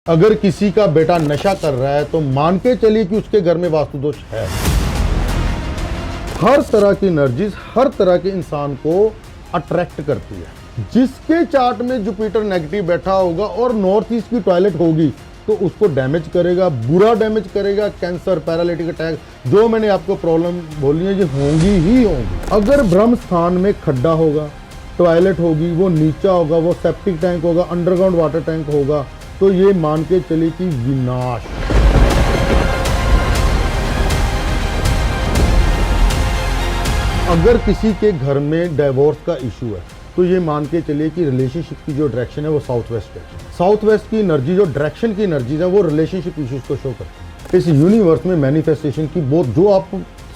अगर किसी का बेटा नशा कर रहा है तो मान के चलिए कि उसके घर में वास्तु दोष है। हर तरह की एनर्जीज हर तरह के इंसान को अट्रैक्ट करती है। जिसके चार्ट में जुपिटर नेगेटिव बैठा होगा और नॉर्थ ईस्ट की टॉयलेट होगी तो उसको डैमेज करेगा, बुरा डैमेज करेगा। कैंसर, पैरालिटिक अटैक, जो मैंने आपको प्रॉब्लम बोली है ये होंगी ही होंगी। अगर ब्रह्म स्थान में खड्डा होगा, टॉयलेट होगी, वो नीचा होगा, वो सेप्टिक टैंक होगा, अंडरग्राउंड वाटर टैंक होगा, तो ये मान के चलिए कि विनाश। अगर किसी के घर में डिवोर्स का इशू है तो ये मान के चलिए कि रिलेशनशिप की जो डायरेक्शन है वो साउथ वेस्ट है। साउथ वेस्ट की एनर्जी, जो डायरेक्शन की एनर्जीज है वो रिलेशनशिप इश्यूज को शो करती है। इस यूनिवर्स में मैनिफेस्टेशन की बहुत, जो आप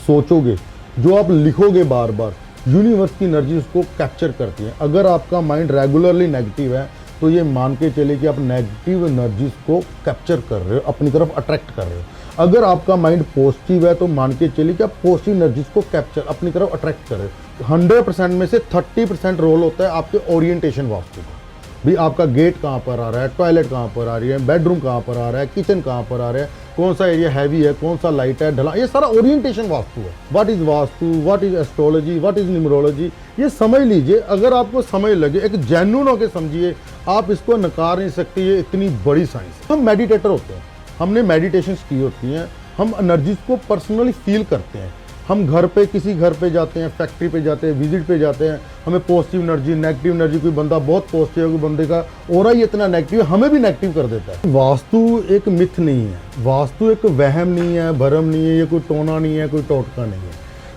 सोचोगे, जो आप लिखोगे बार बार, यूनिवर्स की एनर्जी उसको कैप्चर करती है। अगर आपका माइंड रेगुलरली नेगेटिव है तो ये मान के चलिए कि आप नेगेटिव एनर्जीज को कैप्चर कर रहे हो, अपनी तरफ अट्रैक्ट कर रहे हो। अगर आपका माइंड पॉजिटिव है तो मान के चलिए कि आप पॉजिटिव एनर्जीज को कैप्चर, अपनी तरफ अट्रैक्ट कर रहे हो। 100% में से 30% रोल होता है आपके ओरिएंटेशन वास्तु का। भी आपका गेट कहाँ पर आ रहा है, टॉयलेट कहाँ पर आ रही है, बेडरूम कहाँ पर आ रहा है, किचन कहाँ पर आ रहा है, कौन सा एरिया हैवी है, कौन सा लाइट है, ढला, ये सारा ओरिएंटेशन वास्तु है। What is vastu, what is astrology, what is numerology, ये समझ लीजिए। अगर आपको समझ लगे, एक जेन्युइन होकर समझिए, आप इसको नकार नहीं सकते। ये इतनी बड़ी साइंस। हम मेडिटेटर होते हैं, हमने मेडिटेशन की होती हैं, हम एनर्जीज को पर्सनली फील करते हैं। हम घर पे, किसी घर पे जाते हैं, फैक्ट्री पे जाते हैं, विजिट पे जाते हैं, हमें पॉजिटिव एनर्जी, नेगेटिव एनर्जी, कोई बंदा बहुत पॉजिटिव है, कोई बंदे का ऑरा ही इतना नेगेटिव है, हमें भी नेगेटिव कर देता है। वास्तु एक मिथ नहीं है, वास्तु एक वहम नहीं है, भरम नहीं है, ये कोई टोना नहीं है, कोई टोटका नहीं है।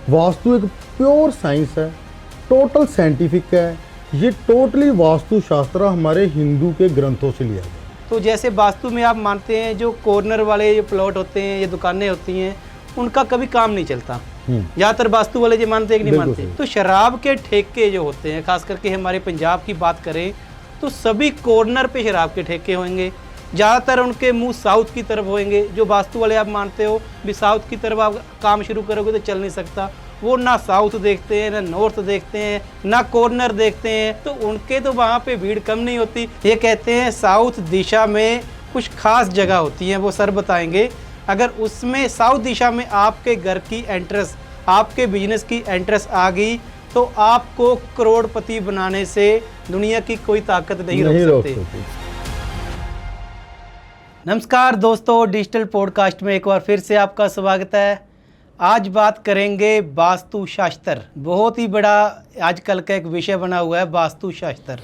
वास्तु एक प्योर साइंस है, टोटल साइंटिफिक है। ये टोटली वास्तु शास्त्र हमारे हिंदू के ग्रंथों से लिया गया। तो जैसे वास्तु में आप मानते हैं जो कॉर्नर वाले जो प्लॉट होते हैं, ये दुकानें होती हैं, उनका कभी काम नहीं चलता। ज़्यादातर वास्तु वाले जो मानते हैं कि नहीं मानते। तो शराब के ठेके जो होते हैं, खास करके हमारे पंजाब की बात करें तो सभी कॉर्नर पे शराब के ठेके होंगे। ज़्यादातर उनके मुंह साउथ की तरफ होंगे। जो वास्तु वाले आप मानते हो भी साउथ की तरफ आप काम शुरू करोगे तो चल नहीं सकता, वो ना साउथ देखते हैं, ना नॉर्थ देखते हैं, ना कॉर्नर देखते हैं, तो उनके तो वहाँ पे भीड़ कम नहीं होती। ये कहते हैं साउथ दिशा में कुछ खास जगह होती हैं, वो सर बताएंगे। अगर उसमें साउथ दिशा में आपके घर की एंट्रेंस, आपके बिजनेस की एंट्रेंस आ गई तो आपको करोड़पति बनाने से दुनिया की कोई ताकत नहीं रोक सकती। नमस्कार दोस्तों, डिजिटल पॉडकास्ट में एक बार फिर से आपका स्वागत है। आज बात करेंगे वास्तु शास्त्र। बहुत ही बड़ा आजकल का एक विषय बना हुआ है वास्तु शास्त्र।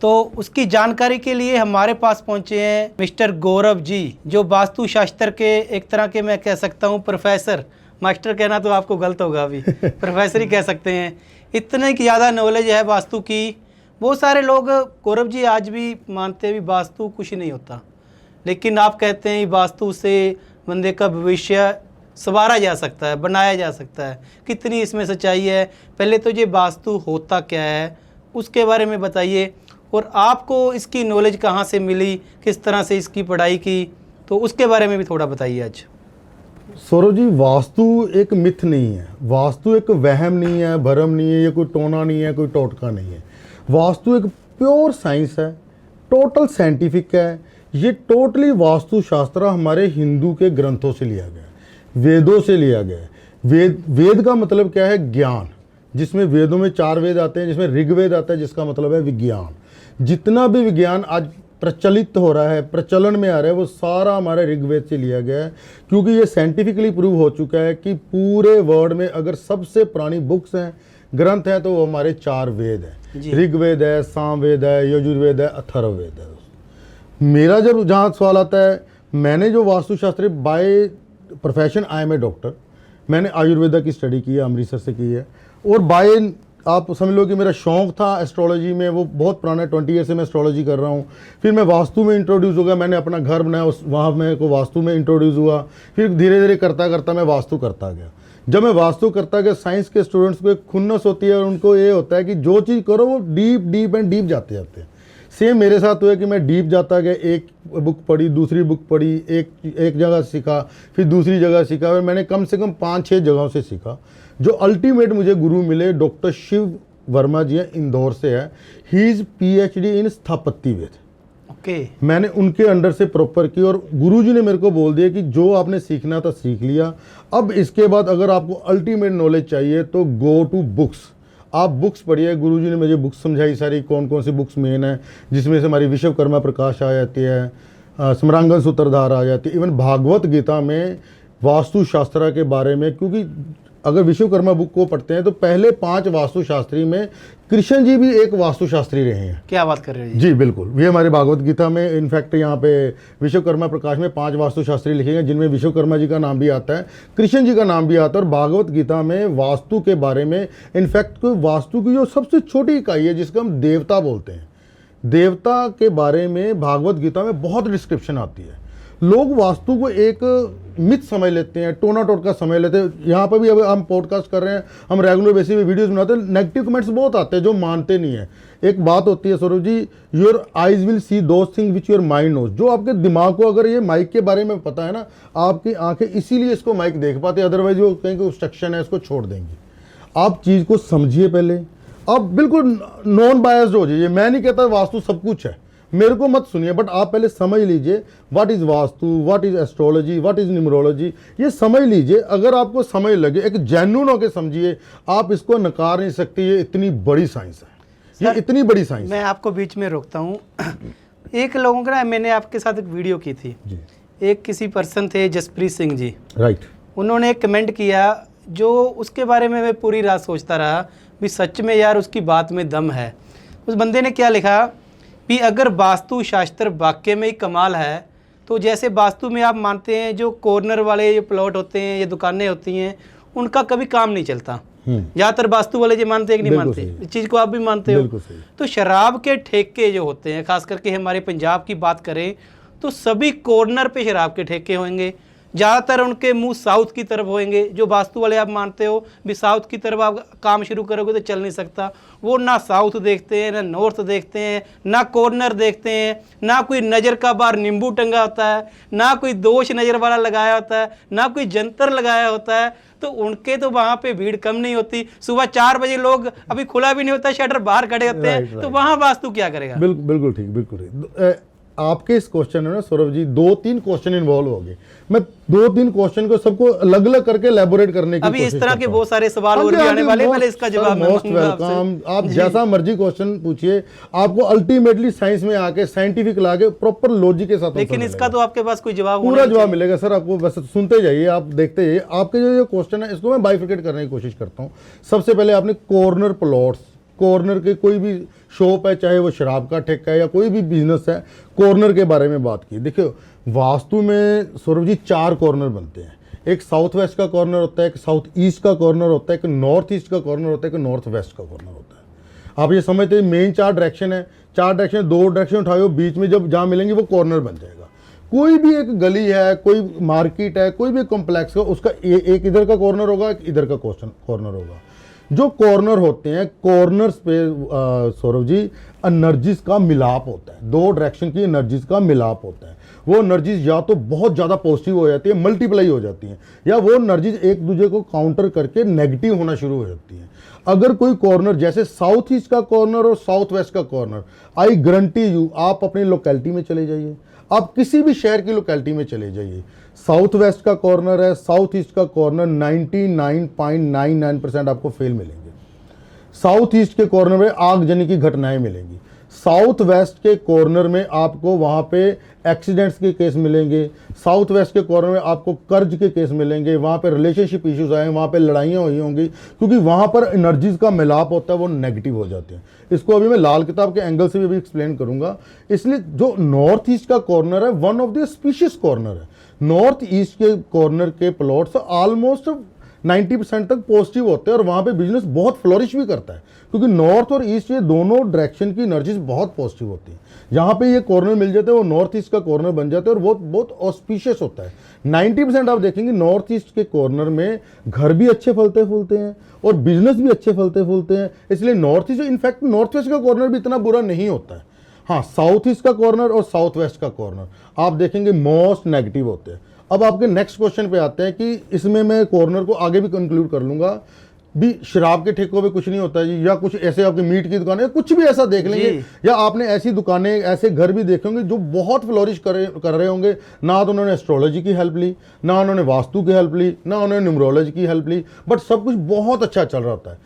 तो उसकी जानकारी के लिए हमारे पास पहुंचे हैं मिस्टर गौरव जी, जो वास्तु शास्त्र के एक तरह के, मैं कह सकता हूं, प्रोफेसर। मास्टर कहना तो आपको गलत होगा, अभी प्रोफेसर ही कह सकते हैं। इतने की ज़्यादा नॉलेज है वास्तु की। बहुत सारे लोग, गौरव जी, आज भी मानते हैं भी वास्तु कुछ नहीं होता, लेकिन आप कहते हैं वास्तु से बंदे का भविष्य संवारा जा सकता है, बनाया जा सकता है। कितनी इसमें सच्चाई है? पहले तो ये वास्तु होता क्या है उसके बारे में बताइए, और आपको इसकी नॉलेज कहाँ से मिली, किस तरह से इसकी पढ़ाई की, तो उसके बारे में भी थोड़ा बताइए आज। सौरभ जी, वास्तु एक मिथ नहीं है, वास्तु एक वहम नहीं है, भरम नहीं है, ये कोई टोना नहीं है, कोई टोटका नहीं है। वास्तु एक प्योर साइंस है, टोटल साइंटिफिक है। ये टोटली वास्तु शास्त्र हमारे हिंदू के ग्रंथों से लिया गया, वेदों से लिया गया है। वेद का मतलब क्या है? ज्ञान। जिसमें वेदों में 4 वेद आते हैं, जिसमें ऋग्वेद आता है, जिसका मतलब है विज्ञान। जितना भी विज्ञान आज प्रचलित हो रहा है, प्रचलन में आ रहा है, वो सारा हमारे ऋग्वेद से लिया गया है। क्योंकि ये साइंटिफिकली प्रूव हो चुका है कि पूरे वर्ल्ड में अगर सबसे पुरानी बुक्स हैं, ग्रंथ हैं, तो वो हमारे 4 वेद हैं। ऋग्वेद है, सामवेद है, यजुर्वेद है, अथर्ववेद है। मेरा जब जहाँ सवाल आता है, मैंने जो वास्तुशास्त्री by profession, I am a doctor, मैंने आयुर्वेदा की स्टडी की है, अमृतसर से की है। और बाय, आप समझ लो कि मेरा शौक़ था एस्ट्रोलॉजी में, वो बहुत पुराना, 20 ईयर से मैं एस्ट्रोलॉजी कर रहा हूँ। फिर मैं वास्तु में इंट्रोड्यूस हो गया, मैंने अपना घर बनाया, उस वहाँ मेरे को वास्तु में इंट्रोड्यूस हुआ। फिर धीरे धीरे करता करता मैं वास्तु करता गया। जब मैं वास्तु करता गया, साइंस के स्टूडेंट्स को एक खुन्नस होती है, और उनको ये होता है कि जो चीज़ करो वो डीप डीप एंड डीप जाते जाते हैं। सेम मेरे साथ हुआ कि मैं डीप जाता गया, एक बुक पढ़ी, दूसरी बुक पढ़ी, एक जगह सीखा, फिर दूसरी जगह सीखा, और मैंने कम से कम 5-6 जगहों से सीखा। जो अल्टीमेट मुझे गुरु मिले, डॉक्टर शिव वर्मा जी हैं, इंदौर से है। He is PhD in Sthapatyaveda. Okay. मैंने उनके अंडर से प्रॉपर की और गुरुजी ने मेरे को बोल दिया कि जो आपने सीखना था सीख लिया, अब इसके बाद अगर आपको अल्टीमेट नॉलेज चाहिए तो गो टू बुक्स, आप बुक्स पढ़िए। गुरुजी ने मुझे बुक्स समझाई सारी, कौन कौन सी बुक्स मेन है, जिसमें से हमारी विश्वकर्मा प्रकाश आ जाती है, स्मरांगन सूत्रधार आ जाती है, इवन भागवत गीता में वास्तुशास्त्र के बारे में, क्योंकि अगर विश्वकर्मा बुक को पढ़ते हैं तो पहले 5 वास्तुशास्त्री में कृष्ण जी भी एक वास्तुशास्त्री रहे हैं। क्या बात कर रहे हो जी बिल्कुल, ये हमारे भागवत गीता में इनफैक्ट यहाँ पे विश्वकर्मा प्रकाश में 5 वास्तुशास्त्री लिखे गए, जिनमें विश्वकर्मा जी का नाम भी आता है, कृष्ण जी का नाम भी आता है। और भागवत गीता में वास्तु के बारे में इनफैक्ट वास्तु की जो सबसे छोटी इकाई है जिसको हम देवता बोलते हैं, देवता के बारे में भागवत गीता में बहुत डिस्क्रिप्शन आती है। लोग वास्तु को एक मिथ समझ लेते हैं, टोना टोटका समझ लेते हैं। यहाँ पर भी अब हम पॉडकास्ट कर रहे हैं, हम रेगुलर बेसिस पे वीडियोस बनाते हैं, नेगेटिव कमेंट्स बहुत आते हैं जो मानते नहीं है। एक बात होती है Saurabh ji, your eyes will see those thing which your mind knows. जो आपके दिमाग को अगर ये माइक के बारे में पता है ना, आपकी आंखें इसीलिए इसको माइक देख पाते, अदरवाइज वो कहीं ऑब्स्ट्रक्शन है इसको छोड़ देंगी। आप चीज़ को समझिए पहले, आप बिल्कुल नॉन बायस्ड हो जाइए। मैं नहीं कहता वास्तु सब कुछ है, मेरे को मत सुनिए, बट आप पहले समझ लीजिए what is vastu, what is astrology, what is numerology, ये समझ लीजिए। अगर आपको समझ लगे, एक जेन्युइन होकर समझिए, आप इसको नकार नहीं सकते। ये इतनी बड़ी साइंस है, ये इतनी बड़ी साइंस। मैं आपको बीच में रोकता हूँ। एक लोगों का, मैंने आपके साथ एक वीडियो की थी जी। एक किसी पर्सन थे जसप्रीत सिंह जी, राइट। उन्होंने एक कमेंट किया जो उसके बारे में मैं पूरी रात सोचता रहा भी सच में यार उसकी बात में दम है। उस बंदे ने क्या लिखा कि अगर वास्तु शास्त्र वाकई में ही कमाल है तो जैसे वास्तु में आप मानते हैं जो कॉर्नर वाले जो प्लॉट होते हैं या दुकानें होती हैं उनका कभी काम नहीं चलता, ज़्यादातर वास्तु वाले जो मानते हैं कि नहीं मानते, इस चीज़ को आप भी मानते हो। तो शराब के ठेके जो होते हैं, खास करके हमारे पंजाब की बात करें तो सभी कॉर्नर पे शराब के ठेके होंगे, ज़्यादातर उनके मुंह साउथ की तरफ होंगे। जो वास्तु वाले आप मानते हो भी साउथ की तरफ आप काम शुरू करोगे तो चल नहीं सकता, वो ना साउथ देखते हैं, ना नॉर्थ देखते हैं, ना कॉर्नर देखते हैं, ना कोई नज़र का बार नींबू टंगा होता है, ना कोई दोष नज़र वाला लगाया होता है, ना कोई जंतर लगाया होता है। तो उनके तो वहाँ पे भीड़ कम नहीं होती। सुबह 4 बजे लोग, अभी खुला भी नहीं होता, शटर बाहर खड़े होते हैं, तो वहाँ वास्तु क्या करेगा। बिल्कुल बिल्कुल ठीक, बिल्कुल ठीक। आपके इस क्वेश्चन में ना सौरभ जी 2-3 क्वेश्चन इन्वॉल्व हो गए। मैं 2-3 क्वेश्चन को सबको अलग अलग करके एलैबोरेट करने की अभी इस तरह के बहुत सारे सवाल और भी आने वाले, पहले इसका जवाब मैं मोस्ट वेलकम। आप जैसा मर्जी क्वेश्चन पूछिए, आपको अल्टीमेटली साइंस में आके साइंटिफिक लाके प्रॉपर लॉजिक के साथ, लेकिन इसका तो आपके पास कोई जवाब पूरा जवाब मिलेगा सर आपको। बस सुनते जाइए, आप देखते जाइए। आपके जो क्वेश्चन है इसको मैं बाइफिकेट करने की कोशिश करता हूँ। सबसे पहले आपने कॉर्नर प्लॉट्स, कॉर्नर के कोई भी शॉप है, चाहे वो शराब का ठेका है या कोई भी बिजनेस है, कॉर्नर के बारे में बात की। देखियो वास्तु में सौरभ जी 4 कॉर्नर बनते हैं। एक साउथ वेस्ट का कॉर्नर होता है, एक साउथ ईस्ट का कॉर्नर होता है, एक नॉर्थ ईस्ट का कॉर्नर होता है, एक नॉर्थ वेस्ट का कॉर्नर होता है। आप ये समझते हैं मेन 4 डायरेक्शन है, 4 डायरेक्शन 2 डायरेक्शन उठाओ, बीच में जब जहाँ मिलेंगे वो कॉर्नर बन जाएगा। कोई भी एक गली है, कोई मार्केट है, कोई भी कॉम्प्लेक्स का, उसका एक इधर का कॉर्नर होगा, एक इधर का कॉर्नर होगा। जो कॉर्नर होते हैं, कॉर्नर्स पे सौरभ जी एनर्जीज का मिलाप होता है, 2 डायरेक्शन की एनर्जीज का मिलाप होता है। वो एनर्जीज या तो बहुत ज़्यादा पॉजिटिव हो जाती है, मल्टीप्लाई हो जाती हैं, या वो एनर्जीज एक दूसरे को काउंटर करके नेगेटिव होना शुरू हो जाती हैं। अगर कोई कॉर्नर जैसे साउथ ईस्ट का कॉर्नर और साउथ वेस्ट का कॉर्नर, आई गारंटी यू, आप अपनी लोकेलिटी में चले जाइए, आप किसी भी शहर की लोकेलिटी में चले जाइए, साउथ वेस्ट का कॉर्नर है, साउथ ईस्ट का कॉर्नर 99.99% आपको फेल मिलेंगे। साउथ ईस्ट के कॉर्नर में आगजनी की घटनाएं मिलेंगी। साउथ वेस्ट के कॉर्नर में आपको वहाँ पे एक्सीडेंट्स के केस मिलेंगे। साउथ वेस्ट के कॉर्नर में आपको कर्ज के केस मिलेंगे, वहाँ पे रिलेशनशिप इश्यूज आए, वहाँ पे लड़ाइयाँ हुई होंगी, क्योंकि वहाँ पर एनर्जीज का मिलाप होता है, वो नेगेटिव हो जाते हैं। इसको अभी मैं लाल किताब के एंगल से भी अभी एक्सप्लेन करूँगा। इसलिए जो नॉर्थ ईस्ट का कॉर्नर है, one of the species corner है। नॉर्थ ईस्ट के कॉर्नर के प्लॉट्स ऑलमोस्ट 90% तक पॉजिटिव होते हैं और वहाँ पे बिजनेस बहुत फ्लोरिश भी करता है, क्योंकि नॉर्थ और ईस्ट ये दोनों डायरेक्शन की एनर्जीज बहुत पॉजिटिव होती है। जहाँ पे ये कॉर्नर मिल जाते हैं वो नॉर्थ ईस्ट का कॉर्नर बन जाते हैं और बहुत ऑस्पिशियस होता है। 90% आप देखेंगे नॉर्थ ईस्ट के कॉर्नर में घर भी अच्छे फलते फूलते हैं और बिजनेस भी अच्छे फलते फूलते हैं। इसलिए north east, in fact north west का कॉर्नर भी इतना बुरा नहीं होता है। हाँ, साउथ ईस्ट का कॉर्नर और साउथ वेस्ट का कॉर्नर आप देखेंगे मोस्ट नेगेटिव होते हैं। अब आपके नेक्स्ट क्वेश्चन पे आते हैं कि इसमें मैं कॉर्नर को आगे भी कंक्लूड कर लूंगा भी शराब के ठेकों पे कुछ नहीं होता जी, या कुछ ऐसे आपकी मीट की दुकानें, कुछ भी ऐसा देख लेंगे, या आपने ऐसी दुकानें ऐसे घर भी देखे होंगे जो बहुत फ्लोरिश कर रहे होंगे। ना तो उन्होंने एस्ट्रोलॉजी की हेल्प ली, ना उन्होंने वास्तु की हेल्प ली, ना उन्होंने न्यूमरोलॉजी की हेल्प ली, बट सब कुछ बहुत अच्छा चल रहा होता है।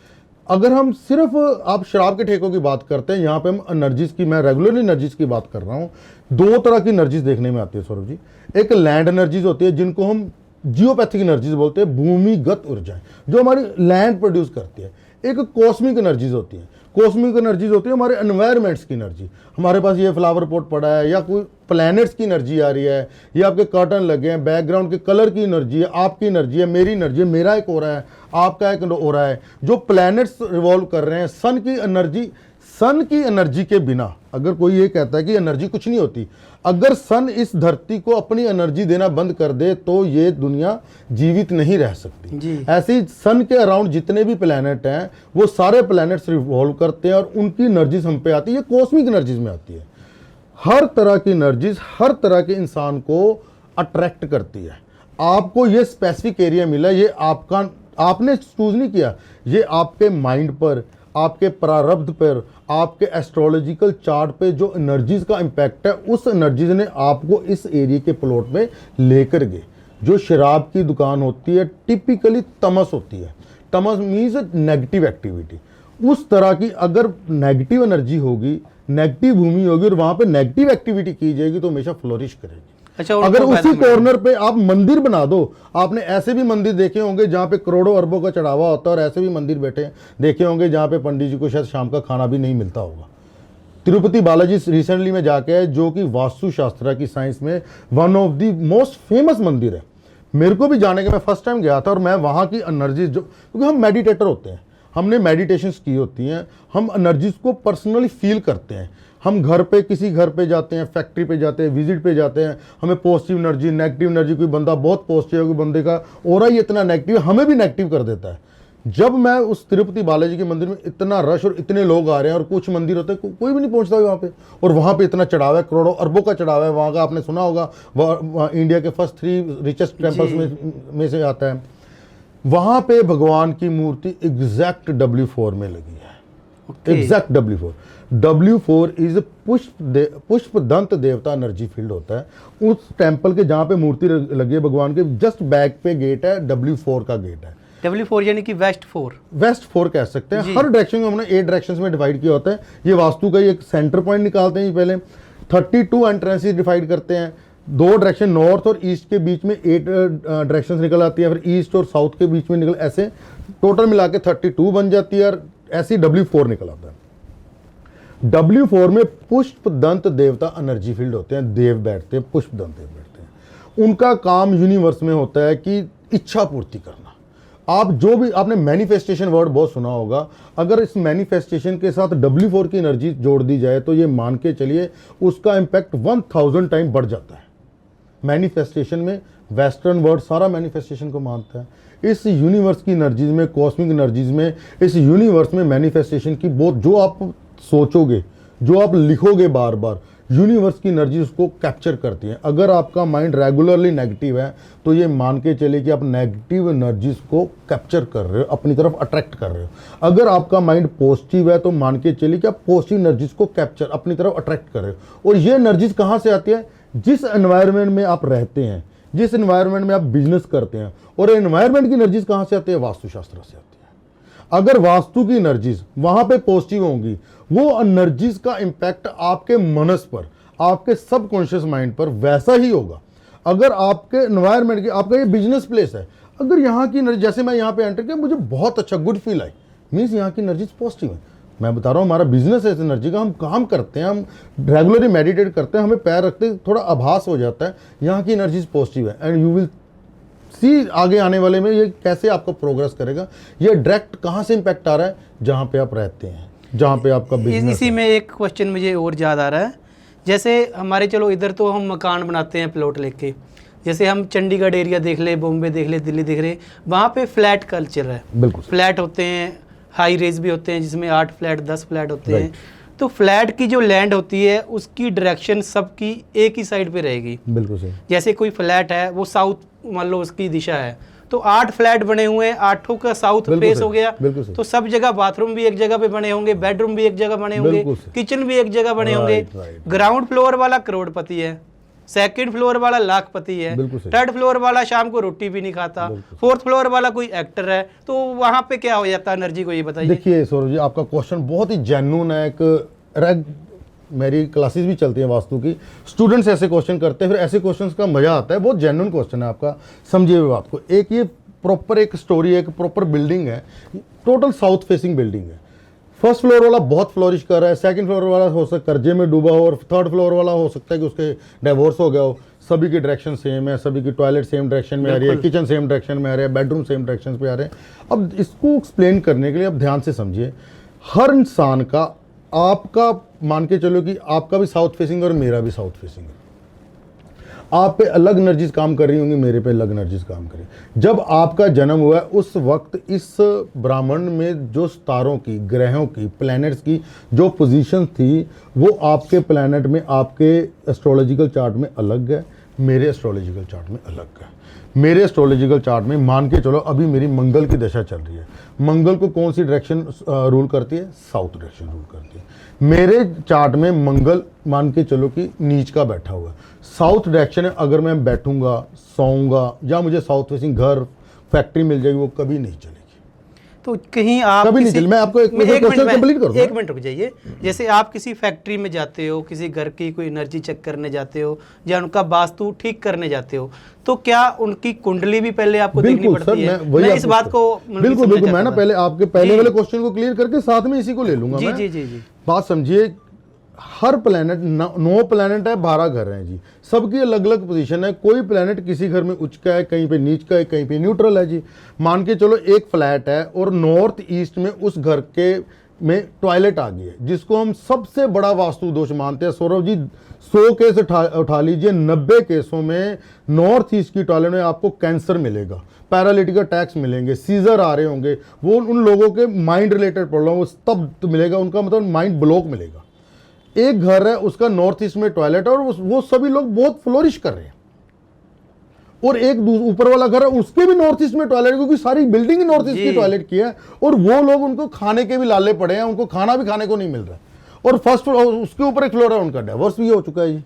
अगर हम सिर्फ आप शराब के ठेकों की बात करते हैं, यहाँ पे हम एनर्जीज की, मैं रेगुलरली एनर्जीज की बात कर रहा हूँ। दो तरह की एनर्जीज देखने में आती है सौरभ जी। एक लैंड एनर्जीज होती है जिनको हम जियोपैथिक एनर्जीज बोलते हैं, भूमिगत ऊर्जाएं जो हमारी लैंड प्रोड्यूस करती है। एक कॉस्मिक एनर्जीज होती है, कॉस्मिक एनर्जीज होती है हमारे एनवायरमेंट्स की एनर्जी। हमारे पास ये फ्लावर पॉट पड़ा है, या कोई प्लैनेट्स की एनर्जी आ रही है, या आपके कर्टन लगे हैं, बैकग्राउंड के कलर की एनर्जी है, आपकी एनर्जी है, मेरी एनर्जी है, मेरा एक हो रहा है, आपका एक हो रहा है, जो प्लैनेट्स रिवॉल्व कर रहे हैं। सन की एनर्जी, सन की एनर्जी के बिना अगर कोई ये कहता है कि एनर्जी कुछ नहीं होती, अगर सन इस धरती को अपनी एनर्जी देना बंद कर दे तो ये दुनिया जीवित नहीं रह सकती। ऐसे ही सन के अराउंड जितने भी प्लैनेट हैं वो सारे प्लैनेट्स रिवॉल्व करते हैं और उनकी एनर्जीज हम पे आती है, ये कॉस्मिक एनर्जीज में आती है। हर तरह की एनर्जीज हर तरह के इंसान को अट्रैक्ट करती है। आपको ये स्पेसिफिक एरिया मिला, ये आपका, आपने चूज नहीं किया, ये आपके माइंड पर, आपके प्रारब्ध पर, आपके एस्ट्रोलॉजिकल चार्ट पे जो एनर्जीज का इंपैक्ट है, उस एनर्जीज ने आपको इस एरिया के प्लॉट में लेकर गए। जो शराब की दुकान होती है टिपिकली तमस होती है, तमस मीन्स नेगेटिव एक्टिविटी। उस तरह की अगर नेगेटिव एनर्जी होगी, नेगेटिव भूमि होगी और वहां पे नेगेटिव एक्टिविटी की जाएगी तो हमेशा फ्लोरिश करेगी। अच्छा, अगर उसी कॉर्नर पे आप मंदिर बना दो, आपने ऐसे भी मंदिर देखे होंगे जहां पे करोड़ों अरबों का चढ़ावा होता है, और ऐसे भी मंदिर बैठे देखे होंगे जहां पे पंडित जी को शायद शाम का खाना भी नहीं मिलता होगा। तिरुपति बालाजी रिसेंटली में जाके है, जो कि वास्तु शास्त्र की साइंस में one of the most famous मंदिर है। मेरे को भी जाने के, मैं फर्स्ट टाइम गया था और मैं वहां की एनर्जीज, जो क्योंकि हम मेडिटेटर होते हैं, हमने मेडिटेशंस की होती हैं, हम एनर्जीज को पर्सनली फील करते हैं। हम घर पे, किसी घर पे जाते हैं, फैक्ट्री पे जाते हैं, विजिट पे जाते हैं, हमें पॉजिटिव एनर्जी, नेगेटिव एनर्जी, कोई बंदा बहुत पॉजिटिव है, कोई बंदे का ऑरा ही इतना नेगेटिव, हमें भी नेगेटिव कर देता है। जब मैं उस तिरुपति बालाजी के मंदिर में, इतना रश और इतने लोग आ रहे हैं, और कुछ मंदिर होते हैं कोई भी नहीं पहुंचता वहाँ पे, और वहाँ पे इतना चढ़ावा है, करोड़ों अरबों का चढ़ावा है वहाँ का। आपने सुना होगा इंडिया के फर्स्ट 3 रिचेस्ट टेम्पल्स में से आता है। वहाँ पे भगवान की मूर्ति एग्जैक्ट W4 में लगी है, एग्जैक्ट W4। W4 इज पुष्प दंत देवता एनर्जी फील्ड होता है। उस टेंपल के जहाँ पे मूर्ति लगी है भगवान के, जस्ट बैक पे गेट है, W4 का गेट है। W4 यानी कि वेस्ट 4, वेस्ट 4 कह सकते हैं। हर डायरेक्शन को हमने 8 डायरेक्शंस में डिवाइड किया होता है। ये वास्तु का एक सेंटर पॉइंट निकालते हैं पहले, 32 एंट्रेंसेस डिवाइड करते हैं, 2 डायरेक्शन नॉर्थ और ईस्ट के बीच में 8 डायरेक्शंस निकल आती है, फिर ईस्ट और साउथ के बीच में निकल, ऐसे टोटल मिला के 32 बन जाती है, और ऐसी W4 निकल आता है। W4 में पुष्प दंत देवता एनर्जी फील्ड होते हैं, देव बैठते हैं, पुष्प दंत देव बैठते हैं। उनका काम यूनिवर्स में होता है कि इच्छा पूर्ति करना। आप जो भी, आपने मैनिफेस्टेशन वर्ड बहुत सुना होगा, अगर इस मैनिफेस्टेशन के साथ W4 की एनर्जी जोड़ दी जाए तो ये मान के चलिए उसका इंपैक्ट 1000 टाइम बढ़ जाता है। मैनिफेस्टेशन में वेस्टर्न वर्ल्ड सारा मैनिफेस्टेशन को मानता है। इस यूनिवर्स की एनर्जीज में, कॉस्मिक एनर्जीज में, इस यूनिवर्स में मैनिफेस्टेशन की बहुत, जो आप सोचोगे, जो आप लिखोगे बार बार, यूनिवर्स की एनर्जी उसको कैप्चर करती है। अगर आपका माइंड रेगुलरली नेगेटिव है तो ये मान के चलिए कि आप नेगेटिव एनर्जीज को कैप्चर कर रहे हो, अपनी तरफ अट्रैक्ट कर रहे हो। अगर आपका माइंड पॉजिटिव है तो मान के चलिए कि आप पॉजिटिव एनर्जीज को कैप्चर, अपनी तरफ अट्रैक्ट कर रहे हो। और ये एनर्जीज कहाँ से आती है? जिस एनवायरनमेंट में आप रहते हैं, जिस एनवायरनमेंट में आप बिजनेस करते हैं। और एनवायरनमेंट की एनर्जीज कहाँ से आती है? वास्तुशास्त्र से आती है। अगर वास्तु की एनर्जीज वहां पे पॉजिटिव होंगी, वो एनर्जीज का इंपैक्ट आपके मनस पर, आपके सबकॉन्शियस माइंड पर वैसा ही होगा। अगर आपके एनवायरनमेंट की, आपका ये बिजनेस प्लेस है, अगर यहाँ की एनर्जी, जैसे मैं यहाँ पे एंटर किया, मुझे बहुत अच्छा गुड फील आई, मीन्स यहाँ की एनर्जीज पॉजिटिव है। मैं बता रहा हूँ, हमारा बिजनेस है इस एनर्जी का, हम काम करते हैं, हम रेगुलरली मेडिटेट करते हैं, हमें पैर रखते थोड़ा आभास हो जाता है यहाँ की एनर्जीज पॉजिटिव है। एंड यू विल सी आगे आने वाले में ये कैसे आपको प्रोग्रेस करेगा। ये डायरेक्ट कहाँ से इंपैक्ट आ रहा है? जहाँ पे आप रहते हैं, जहाँ पे आपका बिजनेस। इसी में एक क्वेश्चन मुझे और याद आ रहा है। जैसे हमारे, चलो इधर तो हम मकान बनाते हैं प्लॉट लेके, जैसे हम चंडीगढ़ एरिया देख ले, बॉम्बे देख ले, दिल्ली देख ले, वहाँ पे फ्लैट कल्चर है। बिल्कुल, फ्लैट होते हैं, हाई रेज भी होते हैं जिसमें 8 फ्लैट 10 फ्लैट होते हैं। तो फ्लैट की जो लैंड होती है उसकी डायरेक्शन सबकी एक ही साइड पे रहेगी। बिल्कुल सही। जैसे कोई फ्लैट है वो साउथ मान लो उसकी दिशा है, तो 8 फ्लैट बने हुए हैं, 8 का साउथ बिल्कुल फेस सही, हो गया। बिल्कुल सही। तो सब जगह बाथरूम भी एक जगह पे बने होंगे, बेडरूम भी एक जगह बने होंगे, बिल्कुल सही। किचन भी एक जगह बने होंगे। Right, right. ग्राउंड फ्लोर वाला करोड़पति है, सेकंड फ्लोर वाला लाखपति है, बिल्कुल सही। थर्ड फ्लोर वाला शाम को रोटी भी नहीं खाता, फोर्थ फ्लोर वाला कोई एक्टर है। तो वहां पे क्या हो जाता है एनर्जी को, ये बताइए। देखिए सौरभ जी, आपका क्वेश्चन बहुत ही जेन्युइन है। एक मेरी क्लासेस भी चलती हैं वास्तु की, स्टूडेंट्स ऐसे क्वेश्चन करते हैं, फिर ऐसे क्वेश्चंस का मजा आता है। बहुत जेन्युइन क्वेश्चन है आपका, समझिए बात को। एक ये प्रॉपर एक स्टोरी है, एक प्रॉपर बिल्डिंग है, टोटल साउथ फेसिंग बिल्डिंग है। फर्स्ट फ्लोर वाला बहुत फ्लोरिश कर रहा है, सेकंड फ्लोर वाला हो सकता है कर्जे में डूबा हो, और थर्ड फ्लोर वाला हो सकता है कि उसके डिवोर्स हो गया हो। सभी की डायरेक्शन सेम है, सभी की टॉयलेट सेम डायरेक्शन में आ रही है, किचन सेम डायरेक्शन में आ रहा है, बेडरूम सेम डायरेक्शन पे आ रहे हैं। अब इसको एक्सप्लेन करने के लिए अब ध्यान से समझिए, हर इंसान का, आपका मान के चलो कि आपका भी साउथ फेसिंग और मेरा भी साउथ फेसिंग है। आप पे अलग एनर्जीज काम कर रही होंगी, मेरे पे अलग एनर्जीज काम कर रही हैं। जब आपका जन्म हुआ है उस वक्त इस ब्रह्मांड में जो तारों की, ग्रहों की, प्लैनेट्स की जो पोजीशन थी, वो आपके प्लैनेट में, आपके एस्ट्रोलॉजिकल चार्ट में अलग है, मेरे एस्ट्रोलॉजिकल चार्ट में अलग है। मेरे एस्ट्रोलॉजिकल चार्ट में मान के चलो अभी मेरी मंगल की दशा चल रही है। मंगल को कौन सी डायरेक्शन रूल करती है? साउथ डायरेक्शन रूल करती है। मेरे चार्ट में मंगल मान के चलो कि नीच का बैठा हुआ है, साउथ डायरेक्शन है। अगर मैं बैठूंगा, सोऊंगा, या मुझे साउथ फेसिंग घर, फैक्ट्री मिल जाएगी, वो कभी नहीं चलेगी। तो कहीं आप कभी नहीं चली। मैं आपको एक क्वेश्चन कंप्लीट कर दूं। एक मिनट रुक जाइए। जैसे आप किसी फैक्ट्री में जाते हो, किसी घर की कोई एनर्जी चेक करने जाते हो, या उनका वास्तु ठीक करने जाते हो, तो क्या उनकी कुंडली भी पहले आपको देखनी पड़ती है? मैं इस बात को बिल्कुल बिल्कुल, मैं ना पहले आपके पहले वाले क्वेश्चन को क्लियर करके साथ में इसी को ले लूंगा। जी मैं जी जी जी। बात समझिए, हर प्लेनेट 9 प्लेनेट है, 12 घर हैं जी, सबकी अलग अलग पोजीशन है। कोई प्लेनेट किसी घर में उच्च का है, कहीं पे नीच का है, कहीं पे न्यूट्रल है जी। मान के चलो एक फ्लैट है और नॉर्थ ईस्ट में उस घर के में टॉयलेट आ गई है, जिसको हम सबसे बड़ा वास्तु दोष मानते हैं। सौरभ जी 100 केस उठा लीजिए, 90 केसों में नॉर्थ ईस्ट की टॉयलेट में आपको कैंसर मिलेगा, पैरालिटिक अटैक्स मिलेंगे, सीजर आ रहे होंगे। वो उन लोगों के माइंड रिलेटेड प्रॉब्लम, वो तब मिलेगा, उनका मतलब माइंड ब्लॉक मिलेगा। एक घर है उसका नॉर्थ ईस्ट में टॉयलेट है और वो सभी लोग बहुत फ्लोरिश कर रहे हैं, और एक ऊपर वाला घर है उसके भी नॉर्थ ईस्ट में टॉयलेट, क्योंकि सारी बिल्डिंग नॉर्थ ईस्ट की टॉयलेट की है, और वो लोग उनको खाने के भी लाले पड़े हैं, उनको खाना भी खाने को नहीं मिल रहा है। और फर्स्ट उसके ऊपर एक फ्लोर है, उनका डिवोर्स भी हो चुका है जी।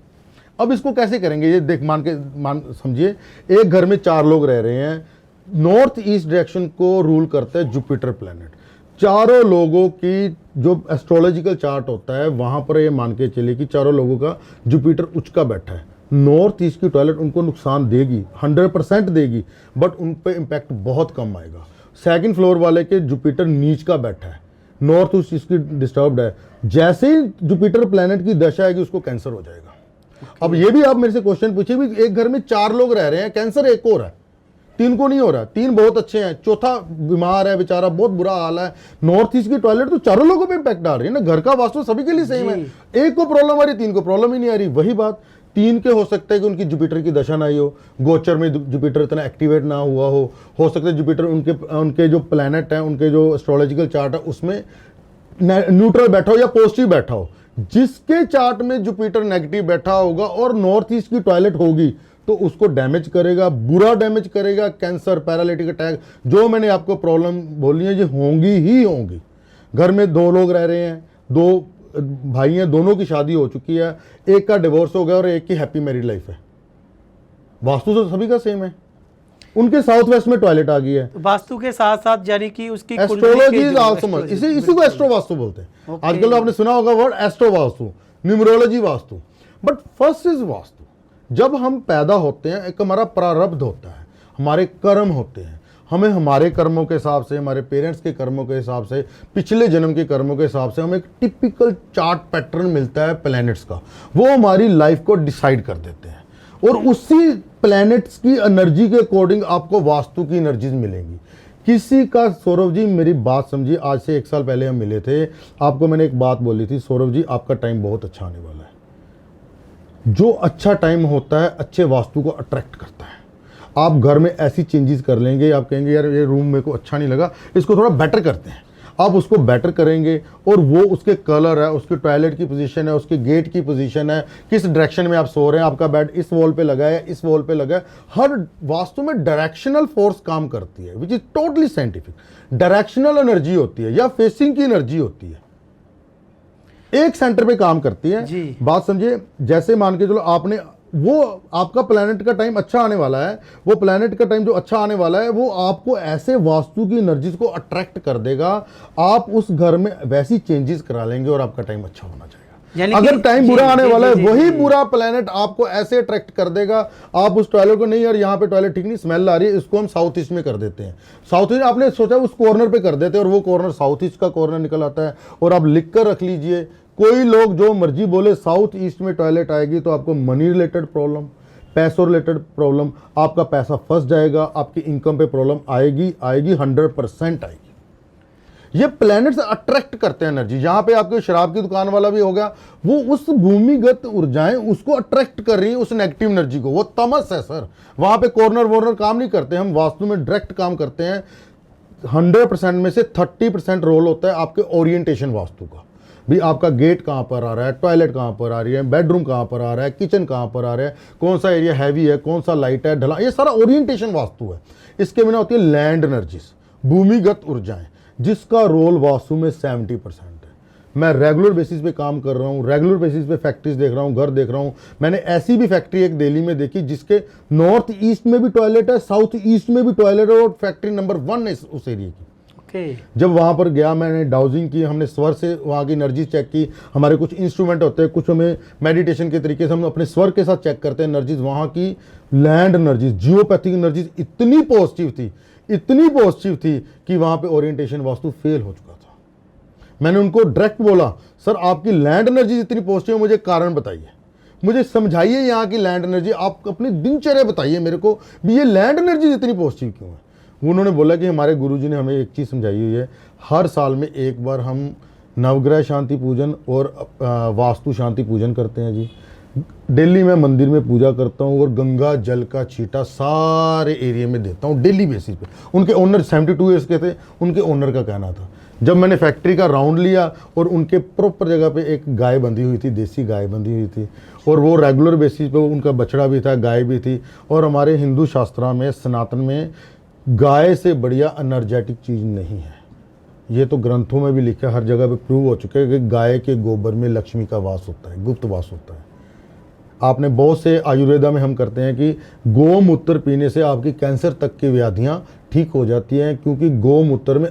अब इसको कैसे करेंगे? ये देख, मान समझिए, एक घर में 4 लोग रह रहे हैं, नॉर्थ ईस्ट डायरेक्शन को रूल करता है जुपिटर प्लैनेट। चारों लोगों की जो एस्ट्रोलॉजिकल चार्ट होता है, वहां पर ये मान के चलिए कि चारों लोगों का जुपिटर उच्च का बैठा है। नॉर्थ ईस्ट की टॉयलेट उनको नुकसान देगी, 100% देगी, बट उन पे इम्पैक्ट बहुत कम आएगा। सेकंड फ्लोर वाले के जुपिटर नीच का बैठा है, नॉर्थ ईस्ट इसकी डिस्टर्ब्ड है। जैसे ही जुपिटर प्लैनेट की दशा आएगी उसको कैंसर हो जाएगा। अब ये भी आप मेरे से क्वेश्चन पूछिए भी, एक घर में 4 लोग रह रहे हैं, कैंसर एक और है, 3 को नहीं हो रहा, 3 बहुत अच्छे हैं, चौथा बीमार है बेचारा, बहुत बुरा हाल है। नॉर्थ ईस्ट की टॉयलेट तो चारों लोगों पे इम्पैक्ट डाल रही है ना, घर का वास्तु सभी के लिए सेम है। एक को प्रॉब्लम आ रही, 3 को प्रॉब्लम ही नहीं आ रही। वही बात 3 के हो सकता है कि उनकी जुपिटर की दशा ना ही हो, गोचर में जुपिटर इतना एक्टिवेट ना हुआ हो सकता है जुपिटर उनके जो प्लैनेट है, उनके जो एस्ट्रोलॉजिकल चार्ट है उसमें न्यूट्रल बैठा हो या पॉजिटिव बैठा हो। जिसके चार्ट में जुपिटर नेगेटिव बैठा होगा और नॉर्थ ईस्ट की टॉयलेट होगी तो उसको डैमेज करेगा, बुरा डैमेज करेगा, कैंसर, पैरालिटिक अटैक, जो मैंने आपको प्रॉब्लम बोली है, ये होंगी ही होंगी। घर में 2 लोग रह रहे हैं, 2 भाई हैं, दोनों की शादी हो चुकी है, एक का डिवोर्स हो गया और एक की हैप्पी मैरिड लाइफ है। वास्तु तो सभी का सेम है, उनके साउथ वेस्ट में टॉयलेट आ गई है। वास्तु के साथ साथ यानी कि उसकी एस्ट्रोलॉजी इज आल्सो, इसी को एस्ट्रो वास्तु बोलते हैं। आजकल आपने सुना होगा word astro vastu, numerology vastu, but first is vastu. जब हम पैदा होते हैं, एक हमारा प्रारब्ध होता है, हमारे कर्म होते हैं, हमें हमारे कर्मों के हिसाब से, हमारे पेरेंट्स के कर्मों के हिसाब से, पिछले जन्म के कर्मों के हिसाब से हमें एक टिपिकल चार्ट पैटर्न मिलता है प्लैनेट्स का। वो हमारी लाइफ को डिसाइड कर देते हैं, और उसी प्लैनेट्स की एनर्जी के अकॉर्डिंग आपको वास्तु की एनर्जीज मिलेंगी। किसी का, सौरभ जी मेरी बात समझिए, आज से 1 साल पहले हम मिले थे, आपको मैंने एक बात बोली थी, सौरभ जी आपका टाइम बहुत अच्छा आने वाला है। जो अच्छा टाइम होता है अच्छे वास्तु को अट्रैक्ट करता है। आप घर में ऐसी चेंजेस कर लेंगे, आप कहेंगे यार ये रूम मेरे को अच्छा नहीं लगा, इसको थोड़ा बेटर करते हैं। आप उसको बेटर करेंगे और वो उसके कलर है, उसके टॉयलेट की पोजीशन है, उसके गेट की पोजीशन है, किस डायरेक्शन में आप सो रहे हैं, आपका बेड इस वॉल पे लगा है, इस वॉल पे लगा है, हर वास्तु में डायरेक्शनल फोर्स काम करती है, which is totally scientific. Directional energy होती है या फेसिंग की एनर्जी होती है, एक सेंटर पे काम करती है जी। बात समझिए। जैसे मान के चलो आपने वो आपका प्लैनेट का टाइम अच्छा आने वाला है, वो प्लैनेट का टाइम जो अच्छा आने वाला है वो आपको ऐसे वास्तु की एनर्जीज को अट्रैक्ट कर देगा, आप उस घर में वैसी चेंजेस करा लेंगे और आपका टाइम अच्छा होना चाहिए। अगर टाइम बुरा आने वाला है वही बुरा प्लैनेट आपको ऐसे अट्रैक्ट कर देगा, आप उस टॉयलेट को नहीं यार यहाँ पे टॉयलेट ठीक नहीं, स्मेल आ रही है, इसको हम साउथ ईस्ट में कर देते हैं। साउथ ईस्ट आपने सोचा उस कॉर्नर पे कर देते हैं और वो कॉर्नर साउथ ईस्ट का कॉर्नर निकल आता है। और आप लिख कर रख लीजिए, कोई लोग जो मर्जी बोले साउथ ईस्ट में टॉयलेट आएगी तो आपको मनी रिलेटेड प्रॉब्लम, पैसों रिलेटेड प्रॉब्लम, आपका पैसा फंस जाएगा, आपकी इनकम पे प्रॉब्लम आएगी 100% आएगी। ये प्लैनेट्स अट्रैक्ट करते हैं एनर्जी। जहां पे आपके शराब की दुकान वाला भी हो गया, वो उस भूमिगत ऊर्जाएं उसको अट्रैक्ट कर रही है, उस नेगेटिव एनर्जी को। वो तमस है सर, वहां पे कॉर्नर वॉर्नर काम नहीं करते, हम वास्तु में डायरेक्ट काम करते हैं। 100% में से 30% रोल होता है आपके ओरिएंटेशन वास्तु का भी। आपका गेट कहाँ पर आ रहा है, टॉयलेट कहाँ पर आ रही है, बेडरूम कहाँ पर आ रहा है, किचन कहाँ पर आ रहा है, कौन सा एरिया हैवी है, कौन सा लाइट है, ढला, ये सारा ओरिएंटेशन वास्तु है। इसके बिना होती है लैंड एनर्जीज, भूमिगत ऊर्जाएं, जिसका रोल वास्तु में 70% है। मैं रेगुलर बेसिस पे काम कर रहा हूँ, रेगुलर बेसिस पे फैक्ट्रीज देख रहा हूँ, घर देख रहा हूँ। मैंने ऐसी भी फैक्ट्री एक दिल्ली में देखी जिसके नॉर्थ ईस्ट में भी टॉयलेट है, साउथ ईस्ट में भी टॉयलेट है, और फैक्ट्री नंबर 1 है उस एरिया की। जब वहाँ पर गया मैंने डाउजिंग की, हमने स्वर से वहाँ की एनर्जी चेक की। हमारे कुछ इंस्ट्रूमेंट होते हैं, कुछ हमें मेडिटेशन के तरीके से हम अपने स्वर के साथ चेक करते हैं एनर्जीज। वहाँ की लैंड एनर्जीज, जियोपैथिक एनर्जीज इतनी पॉजिटिव थी, इतनी पॉजिटिव थी कि वहाँ पे ओरिएंटेशन वास्तु फेल हो चुका था। मैंने उनको डायरेक्ट बोला, सर आपकी लैंड एनर्जी इतनी पॉजिटिव है, मुझे कारण बताइए, मुझे समझाइए यहाँ की लैंड एनर्जी, आप अपनी दिनचर्या बताइए मेरे को भी, ये लैंड एनर्जी इतनी पॉजिटिव क्यों है। उन्होंने बोला कि हमारे गुरुजी ने हमें एक चीज़ समझाई हुई है, हर साल में एक बार हम नवग्रह शांति पूजन और वास्तु शांति पूजन करते हैं जी। दिल्ली में मंदिर में पूजा करता हूँ और गंगा जल का छींटा सारे एरिया में देता हूँ डेली बेसिस पे। उनके ओनर 72 ईयर्स के थे, उनके ओनर का कहना था। जब मैंने फैक्ट्री का राउंड लिया और उनके प्रॉपर जगह पे एक गाय बंधी हुई थी, देसी गाय बंधी हुई थी, और वो रेगुलर बेसिस पे उनका बछड़ा भी था, गाय भी थी। और हमारे हिंदू शास्त्रा में, सनातन में, गाय से बढ़िया एनर्जेटिक चीज़ नहीं है। ये तो ग्रंथों में भी लिखा है, हर जगह पे प्रूव हो चुका है कि गाय के गोबर में लक्ष्मी का वास होता है, गुप्त वास होता है। आपने बहुत से आयुर्वेदा में हम करते हैं कि गोमूत्र पीने से आपकी कैंसर तक की व्याधियाँ ठीक हो जाती हैं, क्योंकि गोमूत्र में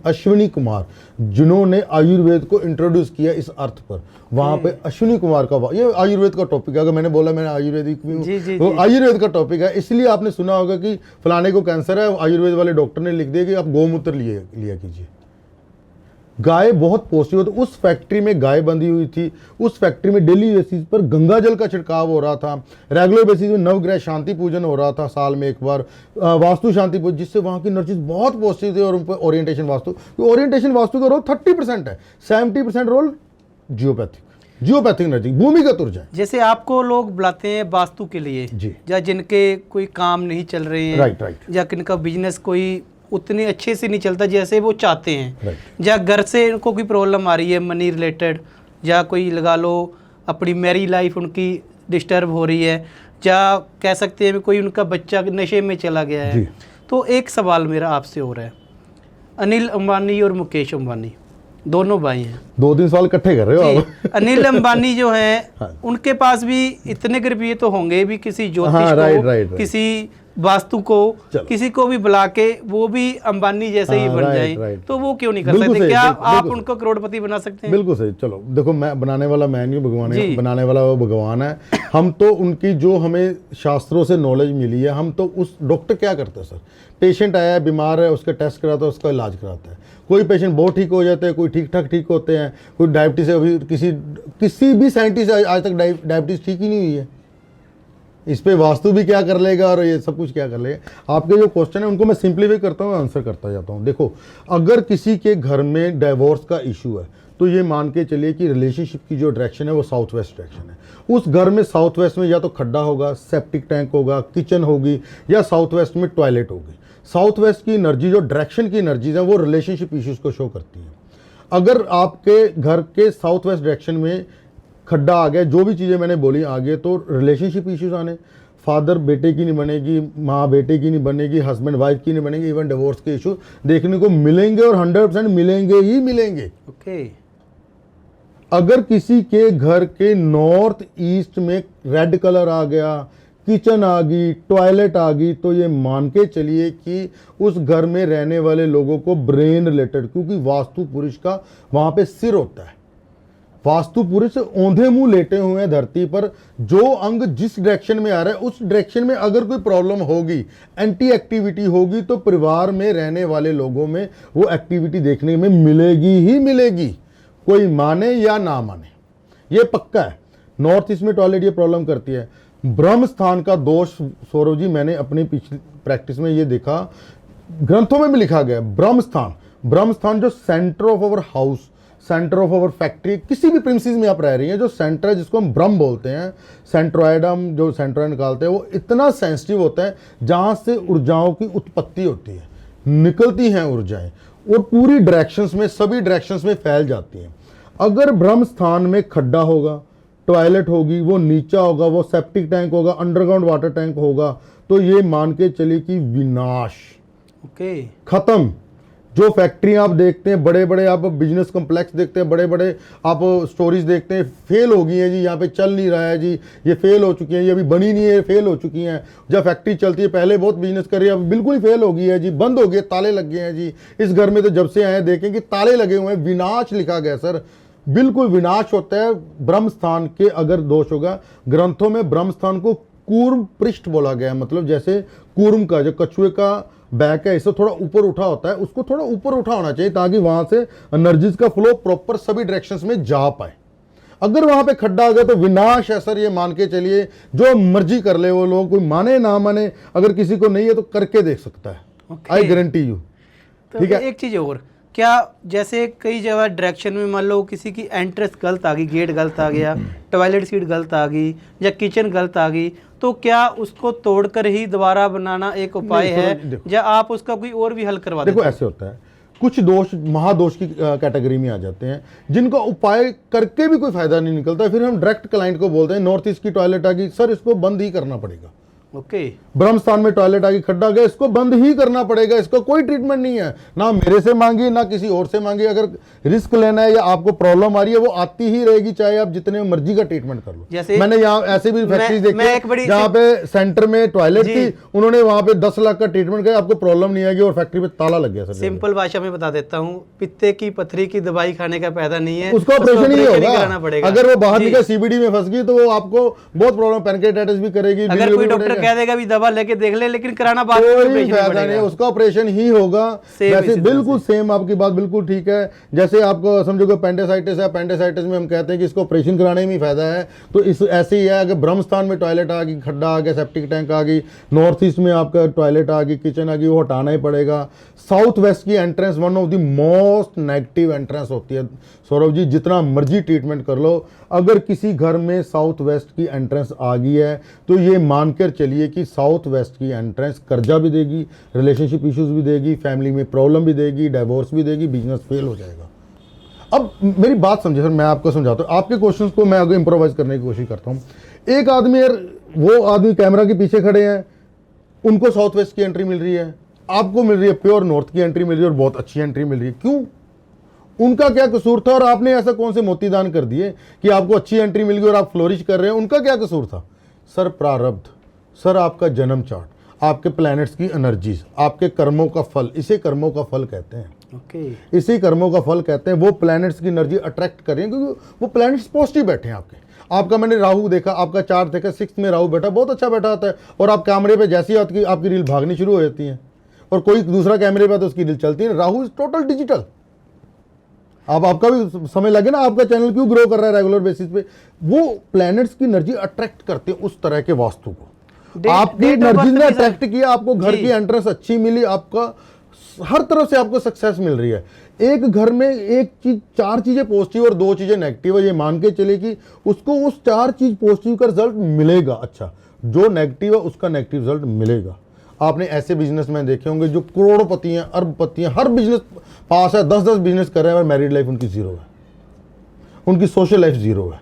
अश्विनी कुमार जिन्होंने आयुर्वेद को इंट्रोड्यूस किया इस अर्थ पर, वहाँ पे अश्विनी कुमार का, ये आयुर्वेद का टॉपिक है। अगर मैंने बोला मैंने आयुर्वेदिक भी हूँ तो आयुर्वेद का टॉपिक है, इसलिए आपने सुना होगा कि फलाने को कैंसर है, आयुर्वेद वाले डॉक्टर ने लिख दिया कि आप गोमूत्र लिया कीजिए। गाय बहुत पॉजिटिव होती। उस फैक्ट्री में गाय बंधी हुई थी, उस फैक्ट्री में डेली बेसिस पर गंगा जल का छिड़काव हो रहा था, रेगुलर बेसिस में नवग्रह शांति पूजन हो रहा था साल में एक बार, वास्तु शांति पूजन, जिससे वहाँ की एनर्जीज बहुत पॉजिटिव थी। और उन पर ओरिएंटेशन वास्तु का रोल 30% है, 70% रोल जियोपैथिक एनर्जी, भूमिगत ऊर्जा। जैसे आपको लोग बुलाते हैं वास्तु के लिए जी, या जिनके कोई काम नहीं चल रहे हैं, राइट, या जिनका बिजनेस कोई उतने अच्छे से नहीं चलता जैसे वो चाहते हैं, राइट, या घर से इनको कोई प्रॉब्लम आ रही है मनी रिलेटेड, या कोई लगा लो अपनी मैरी लाइफ उनकी डिस्टर्ब हो रही है, या कह सकते हैं कोई उनका बच्चा नशे में चला गया है। तो एक सवाल मेरा आपसे हो रहा है, अनिल अंबानी और मुकेश अंबानी दोनों भाई हैं, 2-3 साल इकट्ठे कर रहे हो आप। अनिल अंबानी जो है हाँ। उनके पास भी इतने रुपये तो होंगे भी, किसी ज्योतिष हाँ, को, राइट। किसी वास्तु को, किसी को भी बुला के वो भी अंबानी जैसे ही बन जाए, तो वो क्यों नहीं कर सकते? क्या आप उनको करोड़पति बना सकते हैं? बिल्कुल सही। चलो देखो, मैं बनाने वाला मैं नहीं, भगवान है बनाने वाला, वो भगवान है। हम तो उनकी जो हमें शास्त्रों से नॉलेज मिली है, हम तो उस डॉक्टर क्या करते हैं सर, पेशेंट आया है, बीमार है, उसका टेस्ट कराता है, उसका इलाज कराता है। कोई पेशेंट बहुत ठीक हो जाते हैं, कोई ठीक ठाक ठीक होते हैं, कोई डायबिटीज है, अभी किसी भी साइंटिस्ट आज तक डायबिटीज ठीक ही नहीं हुई है। इस पे वास्तु भी क्या कर लेगा और ये सब कुछ क्या कर लेगा। आपके जो क्वेश्चन है उनको मैं सिंप्लीफाई करता हूँ, आंसर करता जाता हूँ। देखो, अगर किसी के घर में डाइवोर्स का इशू है तो ये मान के चलिए कि रिलेशनशिप की जो डायरेक्शन है वो साउथ वेस्ट डायरेक्शन है। उस घर में साउथ वेस्ट में या तो खड्डा होगा, सेप्टिक टैंक होगा, किचन होगी, या साउथ वेस्ट में टॉयलेट होगी। साउथ वेस्ट की एनर्जी जो डायरेक्शन की एनर्जीज है वो रिलेशनशिप इश्यूज को शो करती है। अगर आपके घर के साउथ वेस्ट डायरेक्शन में खड्डा आ गया, जो भी चीज़ें मैंने बोली आगे, तो रिलेशनशिप इश्यूज आने, फादर बेटे की नहीं बनेगी, माँ बेटे की नहीं बनेगी, हस्बैंड वाइफ की नहीं बनेगी, इवन डिवोर्स के इशू देखने को मिलेंगे और 100% मिलेंगे ही मिलेंगे। ओके। अगर किसी के घर के नॉर्थ ईस्ट में रेड कलर आ गया, किचन आ गई, टॉयलेट आ गई, तो ये मान के चलिए कि उस घर में रहने वाले लोगों को ब्रेन रिलेटेड, क्योंकि वास्तु पुरुष का वहां पे सिर होता है, वास्तु पुरुष औंधे मुंह लेटे हुए हैं धरती पर, जो अंग जिस डायरेक्शन में आ रहा है उस डायरेक्शन में अगर कोई प्रॉब्लम होगी, एंटी एक्टिविटी होगी, तो परिवार में रहने वाले लोगों में वो एक्टिविटी देखने में मिलेगी ही मिलेगी, कोई माने या ना माने, ये पक्का है। नॉर्थ ईस्ट में टॉयलेट ये प्रॉब्लम करती है। ब्रह्म स्थान का दोष सौरभ जी, मैंने अपनी पिछली प्रैक्टिस में ये देखा, ग्रंथों में भी लिखा गया, ब्रह्म स्थान जो centre of our house, centre of our factory, किसी भी प्रिमिसेस में आप रह रही हैं, जो सेंटर है जिसको हम ब्रह्म बोलते हैं, सेंट्रोइडम जो सेंट्रोइड निकालते हैं, वो इतना सेंसिटिव होता है जहां से ऊर्जाओं की उत्पत्ति होती है, निकलती हैं ऊर्जाएं और पूरी डायरेक्शंस में, सभी डायरेक्शंस में फैल जाती हैं। अगर ब्रह्म स्थान में खड्डा होगा, टॉयलेट होगी, वो नीचा होगा, वो सेप्टिक टैंक होगा, अंडरग्राउंड वाटर टैंक होगा, तो ये मान के चलिए कि विनाश, ओके, खत्म। जो फैक्ट्री आप देखते हैं, बड़े बड़े आप बिजनेस कॉम्प्लेक्स देखते हैं, बड़े बड़े आप स्टोरीज देखते हैं, फेल हो गई हैं जी, यहाँ पे चल नहीं रहा है जी, ये फेल हो चुकी हैं, ये अभी बनी नहीं है, फेल हो चुकी हैं। जब फैक्ट्री चलती है, पहले बहुत बिजनेस कर रही है, अब बिल्कुल ही फेल हो गई है जी, बंद हो गई, ताले लग गए हैं जी। इस घर में तो जब से आए देखें कि ताले लगे हुए हैं, विनाश लिखा गया सर, बिल्कुल विनाश होता है। ब्रह्म स्थान के अगर दोष होगा, ग्रंथों में ब्रह्म स्थान को कूर्म पृष्ठ बोला गया है, मतलब जैसे कूर्म का जो कछुए का बैक है, इससे थोड़ा ऊपर उठा होता है, उसको थोड़ा ऊपर उठा होना चाहिए ताकि वहां से एनर्जीज का फ्लो प्रॉपर सभी डायरेक्शंस में जा पाए। अगर वहां पे खड्डा आ गया तो विनाश है सर, ये मान के चलिए, जो मर्जी कर ले वो लोग, कोई माने ना माने, अगर किसी को नहीं है तो करके देख सकता है, आई गारंटी यू। ठीक है, एक चीज और, क्या जैसे कई जगह डायरेक्शन में मान लो किसी की एंट्रेंस गलत आ गई, गेट गलत आ गया, टॉयलेट सीट गलत आ गई या किचन गलत आ गई, तो क्या उसको तोड़कर ही दोबारा बनाना एक उपाय है या आप उसका कोई और भी हल करवा देते? देखो ऐसे होता है, कुछ दोष महादोष की कैटेगरी में आ जाते हैं, जिनका उपाय करके भी कोई फायदा नहीं निकलता, फिर हम डायरेक्ट क्लाइंट को बोलते हैं नॉर्थ ईस्ट की टॉयलेट आ गई सर, इसको बंद ही करना पड़ेगा। ओके, ब्रह्म स्थान में टॉयलेट आ गई, खड्डा गया, इसको बंद ही करना पड़ेगा, इसका कोई ट्रीटमेंट नहीं है, ना मेरे से मांगी ना किसी और से मांगी। अगर रिस्क लेना है या आपको प्रॉब्लम आ रही है, वो आती ही रहेगी, चाहे आप जितने मर्जी का ट्रीटमेंट कर लो। जैसे मैंने यहाँ ऐसे भी फैक्ट्रीज देखी जहाँ पे सेंटर में टॉयलेट थी, उन्होंने वहां पे 10 लाख का ट्रीटमेंट किया, आपको प्रॉब्लम नहीं आएगी और फैक्ट्री पे ताला लग गया। सर सिंपल भाषा में बता देता हूँ, पित्ते की पथरी की दवाई खाने का फायदा नहीं है, उसका ऑपरेशन ही कराना पड़ेगा। अगर वो बाहर निकल सीबीडी में फंस गई तो वो आपको बहुत प्रॉब्लम, पैनक्रियाटाइटिस भी करेगी। अगर कोई डॉक्टर कह देगा भी दवा लेके देख ले, लेकिन कराना बाद में कोई फायदा नहीं, उसका ऑपरेशन ही होगा। वैसे बिल्कुल सेम, आपकी बात बिल्कुल ठीक है। जैसे आपको समझो कि पेंडेसाइटिस है, पेंडेसाइटिस में हम कहते हैं कि इसको ऑपरेशन कराने में ही फायदा है, तो इस ऐसे ही है। अगर ब्रह्म स्थान में टॉयलेट आ गई, खड्डा आ गया, सेप्टिक टैंक आ गई, नॉर्थ ईस्ट में आपका टॉयलेट आ गई, किचन आ गई, वो हटाना ही पड़ेगा। साउथ वेस्ट की entrance one of the most negative entrance होती है सौरभ जी, जितना मर्जी ट्रीटमेंट कर लो, अगर किसी घर में साउथ वेस्ट की एंट्रेंस आ गई है तो ये मानकर चलिए कि साउथ वेस्ट की एंट्रेंस कर्जा भी देगी, रिलेशनशिप इश्यूज भी देगी, फैमिली में प्रॉब्लम भी देगी, डाइवोर्स भी देगी, बिजनेस फेल हो जाएगा। अब मेरी बात समझे सर, मैं आपको समझाता हूँ, आपके क्वेश्चंस को मैं आगे इंप्रोवाइज करने की कोशिश करता हूँ। एक आदमी, वो आदमी कैमरा के पीछे खड़े हैं, उनको साउथ वेस्ट की एंट्री मिल रही है, आपको मिल रही है प्योर नॉर्थ की एंट्री मिल रही है और बहुत अच्छी एंट्री मिल रही है। क्यों? उनका क्या कसूर था? और आपने ऐसा कौन से मोतीदान कर दिए कि आपको अच्छी एंट्री मिल गई और आप फ्लोरिश कर रहे हैं? उनका क्या कसूर था? सर प्रारब्ध, सर आपका जन्म चार्ट, आपके प्लैनेट्स की एनर्जीज, आपके कर्मों का फल, इसे कर्मों का फल कहते हैं। ओके, इसी कर्मों का फल कहते हैं। वो प्लैनेट्स की एनर्जी अट्रैक्ट कर रही है क्योंकि वो प्लैनेट्स पॉजिटिव बैठे हैं आपके। आपका मैंने राहु देखा, आपका चार्ट देखा, 6th में राहु बैठा, बहुत अच्छा बैठा होता है, और आप कैमरे पे जैसी आपकी रील भागनी शुरू हो जाती है और कोई दूसरा कैमरे पे तो उसकी रील चलती है। Rahu is total digital. अब आपका भी समय लगे ना, आपका चैनल क्यों ग्रो कर रहा है रेगुलर बेसिस पे? वो प्लैनेट्स की एनर्जी अट्रैक्ट करते हैं उस तरह के वास्तु को। आपकी एनर्जी ने अट्रैक्ट किया, आपको घर की एंट्रेंस अच्छी मिली, आपका हर तरफ से आपको सक्सेस मिल रही है। एक घर में एक चीज, 4 चीजें पॉजिटिव और 2 चीजें नेगेटिव है, ये मान के चले कि उसको उस 4 चीज पॉजिटिव का रिजल्ट मिलेगा। अच्छा, जो नेगेटिव है उसका नेगेटिव रिजल्ट मिलेगा। आपने ऐसे बिजनेसमैन देखे होंगे जो करोड़पति हैं, अरबपति हैं, हर बिजनेस पास है, 10-10 बिजनेस कर रहे हैं और मैरिड लाइफ उनकी जीरो है, उनकी सोशल लाइफ जीरो है,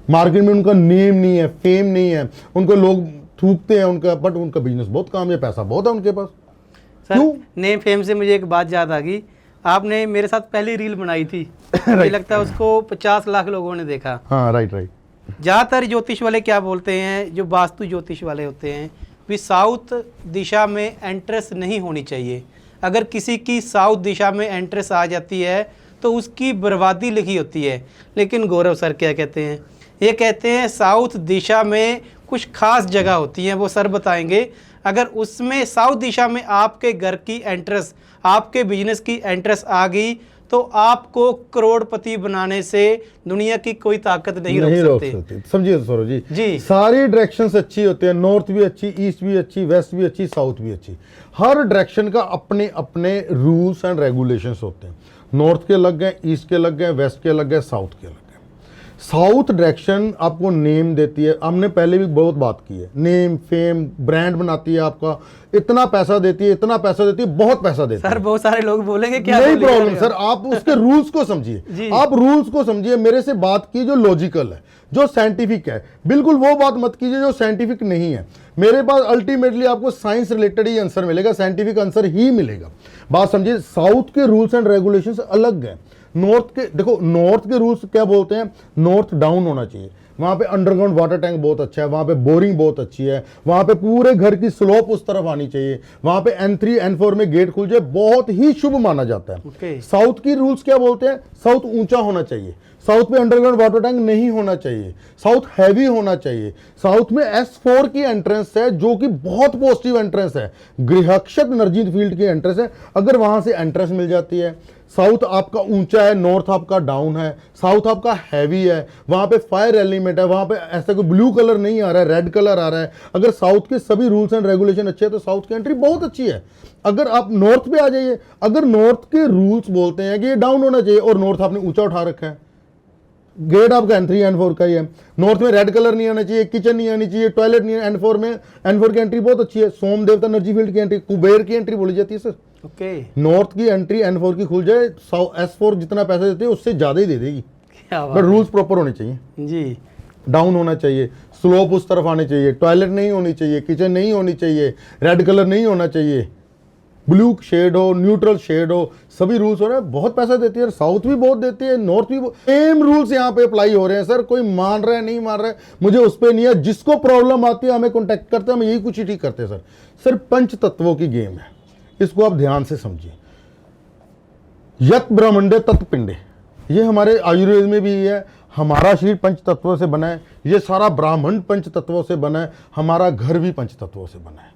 मार्केट में उनका नेम नहीं है, फेम नहीं है, उनको लोग थूकते हैं उनका, बट उनका बिजनेस बहुत काम है, पैसा बहुत है उनके पास। सर नेम फेम से मुझे एक बात याद आ गई, आपने मेरे साथ पहली रील बनाई थी, मुझे लगता है उसको 50 लाख लोगों ने देखा। हाँ राइट। ज़्यादातर ज्योतिष वाले क्या बोलते हैं, जो वास्तु ज्योतिष वाले होते हैं, भी साउथ दिशा में एंट्रेंस नहीं होनी चाहिए। अगर किसी की साउथ दिशा में एंट्रेंस आ जाती है तो उसकी बर्बादी लिखी होती है। लेकिन गौरव सर क्या कहते हैं, ये कहते हैं साउथ दिशा में कुछ खास जगह होती हैं, वो सर बताएंगे। अगर उसमें साउथ दिशा में आपके घर की एंट्रेंस, आपके बिजनेस की एंट्रेंस आ गई तो आपको करोड़पति बनाने से दुनिया की कोई ताकत नहीं रोक सकती। समझिए सौरभ जी, जी सारी डायरेक्शंस अच्छी होती है, नॉर्थ भी अच्छी, ईस्ट भी अच्छी, वेस्ट भी अच्छी, साउथ भी अच्छी। हर डायरेक्शन का अपने अपने रूल्स एंड रेगुलेशंस होते हैं। नॉर्थ के लग गए, ईस्ट के लग गए, वेस्ट के लग गए, साउथ के लग गए। साउथ डायरेक्शन आपको नेम देती है, हमने पहले भी बहुत बात की है, नेम फेम ब्रांड बनाती है, आपका इतना पैसा देती है, इतना पैसा देती है, बहुत पैसा देती है। सर बहुत सारे लोग बोलेंगे क्या, नहीं प्रॉब्लम सर, आप उसके रूल्स को समझिए, आप रूल्स को समझिए, मेरे से बात की जो लॉजिकल है, जो साइंटिफिक है। बिल्कुल वो बात मत कीजिए जो साइंटिफिक नहीं है। मेरे पास अल्टीमेटली आपको साइंस रिलेटेड ही आंसर मिलेगा, साइंटिफिक आंसर ही मिलेगा। बात समझिए, साउथ के रूल्स एंड रेगुलेशंस अलग हैं। नॉर्थ के देखो, नॉर्थ के रूल्स क्या बोलते हैं, नॉर्थ डाउन होना चाहिए, वहाँ पे अंडरग्राउंड वाटर टैंक बहुत अच्छा है, वहाँ पे बोरिंग बहुत अच्छी है, वहाँ पे पूरे घर की स्लोप उस तरफ आनी चाहिए, वहाँ पे N3 N4 में गेट खुल जाए, बहुत ही शुभ माना जाता है। साउथ की रूल्स क्या बोलते हैं, साउथ ऊंचा होना चाहिए, साउथ पे अंडरग्राउंड वाटर टैंक नहीं होना चाहिए, साउथ हैवी होना चाहिए। साउथ में S4 की एंट्रेंस है जो कि बहुत पॉजिटिव एंट्रेंस है, गृहक्षत एनर्जी फील्ड की एंट्रेंस है। अगर वहां से एंट्रेंस मिल जाती है, साउथ आपका ऊंचा है, नॉर्थ आपका डाउन है, साउथ आपका हैवी है, वहां पे फायर एलिमेंट है, वहां पे ऐसा कोई ब्लू कलर नहीं आ रहा है, रेड कलर आ रहा है। अगर साउथ के सभी रूल्स एंड रेगुलेशन अच्छे हैं तो साउथ की एंट्री बहुत अच्छी है। अगर आप नॉर्थ पे आ जाइए, अगर नॉर्थ के रूल्स बोलते हैं कि ये डाउन होना चाहिए और नॉर्थ आपने ऊंचा उठा रखा है, गेट आपका N3 N4 का ही है, नॉर्थ में रेड कलर नहीं आना चाहिए, किचन नहीं आनी चाहिए, टॉयलेट नहीं है, N4 में N4 की एंट्री बहुत अच्छी है, सोम देवता एनर्जी फील्ड की एंट्री, कुबेर की एंट्री बोली जाती है सर। नॉर्थ की एंट्री N4 की खुल जाए, S4 जितना पैसा देती है उससे ज्यादा ही दे देगी, बट रूल्स प्रॉपर होने चाहिए जी। डाउन होना चाहिए, स्लोप उस तरफ आने चाहिए, टॉयलेट नहीं होनी चाहिए, किचन नहीं होनी चाहिए, रेड कलर नहीं होना चाहिए, ब्लू शेड हो, न्यूट्रल शेड हो, सभी रूल्स हो रहे हैं। बहुत पैसा देती है, साउथ भी बहुत देती है, नॉर्थ भी। सेम रूल्स यहाँ पे अप्लाई हो रहे हैं सर, कोई मान रहा है नहीं मान रहा है मुझे उस पर नहीं है। जिसको प्रॉब्लम आती है हमें कॉन्टेक्ट करते हैं, हम यही कुछ ही ठीक करते हैं सर। सर पंच तत्वों की गेम है, इसको आप ध्यान से समझिए। यत ब्रह्मंडे तत्पिंडे, ये हमारे आयुर्वेद में भी है। हमारा शरीर पंच तत्वों से बना है, ये सारा ब्राह्मण पंच तत्वों से बना है, हमारा घर भी पंच तत्वों से बना है।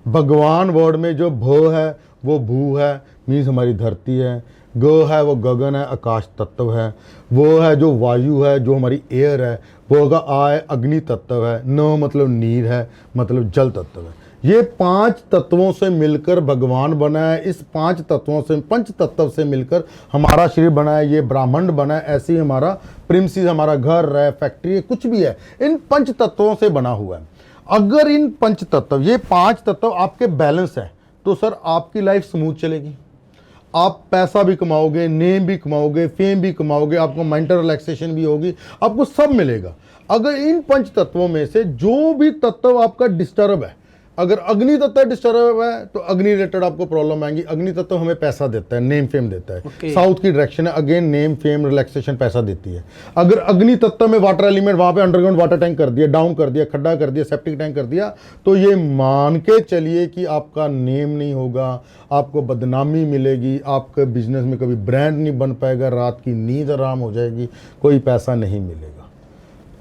भगवान वर्ड में जो भ है वो भू है, मीन्स हमारी धरती है, ग है वो गगन है, आकाश तत्व है, वो है जो वायु है, जो हमारी एयर है, वो होगा आ है अग्नि तत्व है, न मतलब नीर है, मतलब जल तत्व है। ये 5 तत्वों से मिलकर भगवान बना है। इस 5 तत्वों से, पंच तत्व से मिलकर हमारा शरीर बना है, ये ब्राह्मंड बना है। ऐसे ही हमारा प्रिंसिस, हमारा घर है, फैक्ट्री है, कुछ भी है, इन पंच तत्वों से बना हुआ है। अगर इन पंच तत्व, ये 5 तत्व आपके बैलेंस है तो सर आपकी लाइफ स्मूथ चलेगी। आप पैसा भी कमाओगे, नेम भी कमाओगे, फेम भी कमाओगे, आपको मेंटल रिलैक्सेशन भी होगी, आपको सब मिलेगा। अगर इन पंच तत्वों में से जो भी तत्व आपका डिस्टर्ब है, अगर अग्नि तत्व डिस्टर्ब है तो अग्नि रिलेटेड आपको प्रॉब्लम आएंगी। अग्नि तत्व हमें पैसा देता है, नेम फेम देता है। साउथ की डायरेक्शन है, अगेन नेम फेम रिलैक्सेशन पैसा देती है। अगर अग्नि तत्व में वाटर एलिमेंट, वहां पे अंडरग्राउंड वाटर टैंक कर दिया, डाउन कर दिया, खड्डा कर दिया, सेप्टिक टैंक कर दिया, तो ये मान के चलिए कि आपका नेम नहीं होगा, आपको बदनामी मिलेगी, आपके बिजनेस में कभी ब्रांड नहीं बन पाएगा, रात की नींद आराम हो जाएगी, कोई पैसा नहीं मिलेगा।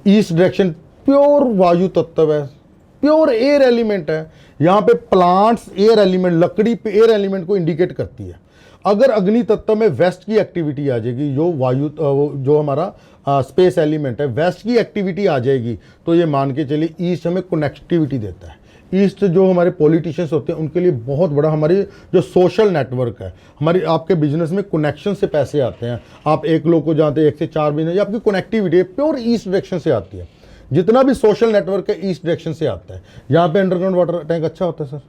ईस्ट डायरेक्शन प्योर वायु तत्व है, प्योर एयर एलिमेंट है। यहाँ पे प्लांट्स एयर एलिमेंट, लकड़ी पे एयर एलिमेंट को इंडिकेट करती है। अगर अग्नि तत्व में वेस्ट की एक्टिविटी आ जाएगी, जो वायु जो हमारा स्पेस एलिमेंट है, वेस्ट की एक्टिविटी आ जाएगी, तो ये मान के चलिए ईस्ट हमें कनेक्टिविटी देता है। ईस्ट जो हमारे पॉलिटिशियंस होते हैं उनके लिए बहुत बड़ा, हमारी जो सोशल नेटवर्क है, हमारी आपके बिजनेस में कनेक्शन से पैसे आते हैं। आप एक लोग को जानते हैं, 1 से 4 बिजनेस, आपकी कनेक्टिविटी प्योर ईस्ट डायरेक्शन से आती है। जितना भी सोशल नेटवर्क है ईस्ट डायरेक्शन से आता है। यहाँ पे अंडरग्राउंड वाटर टैंक अच्छा होता है सर।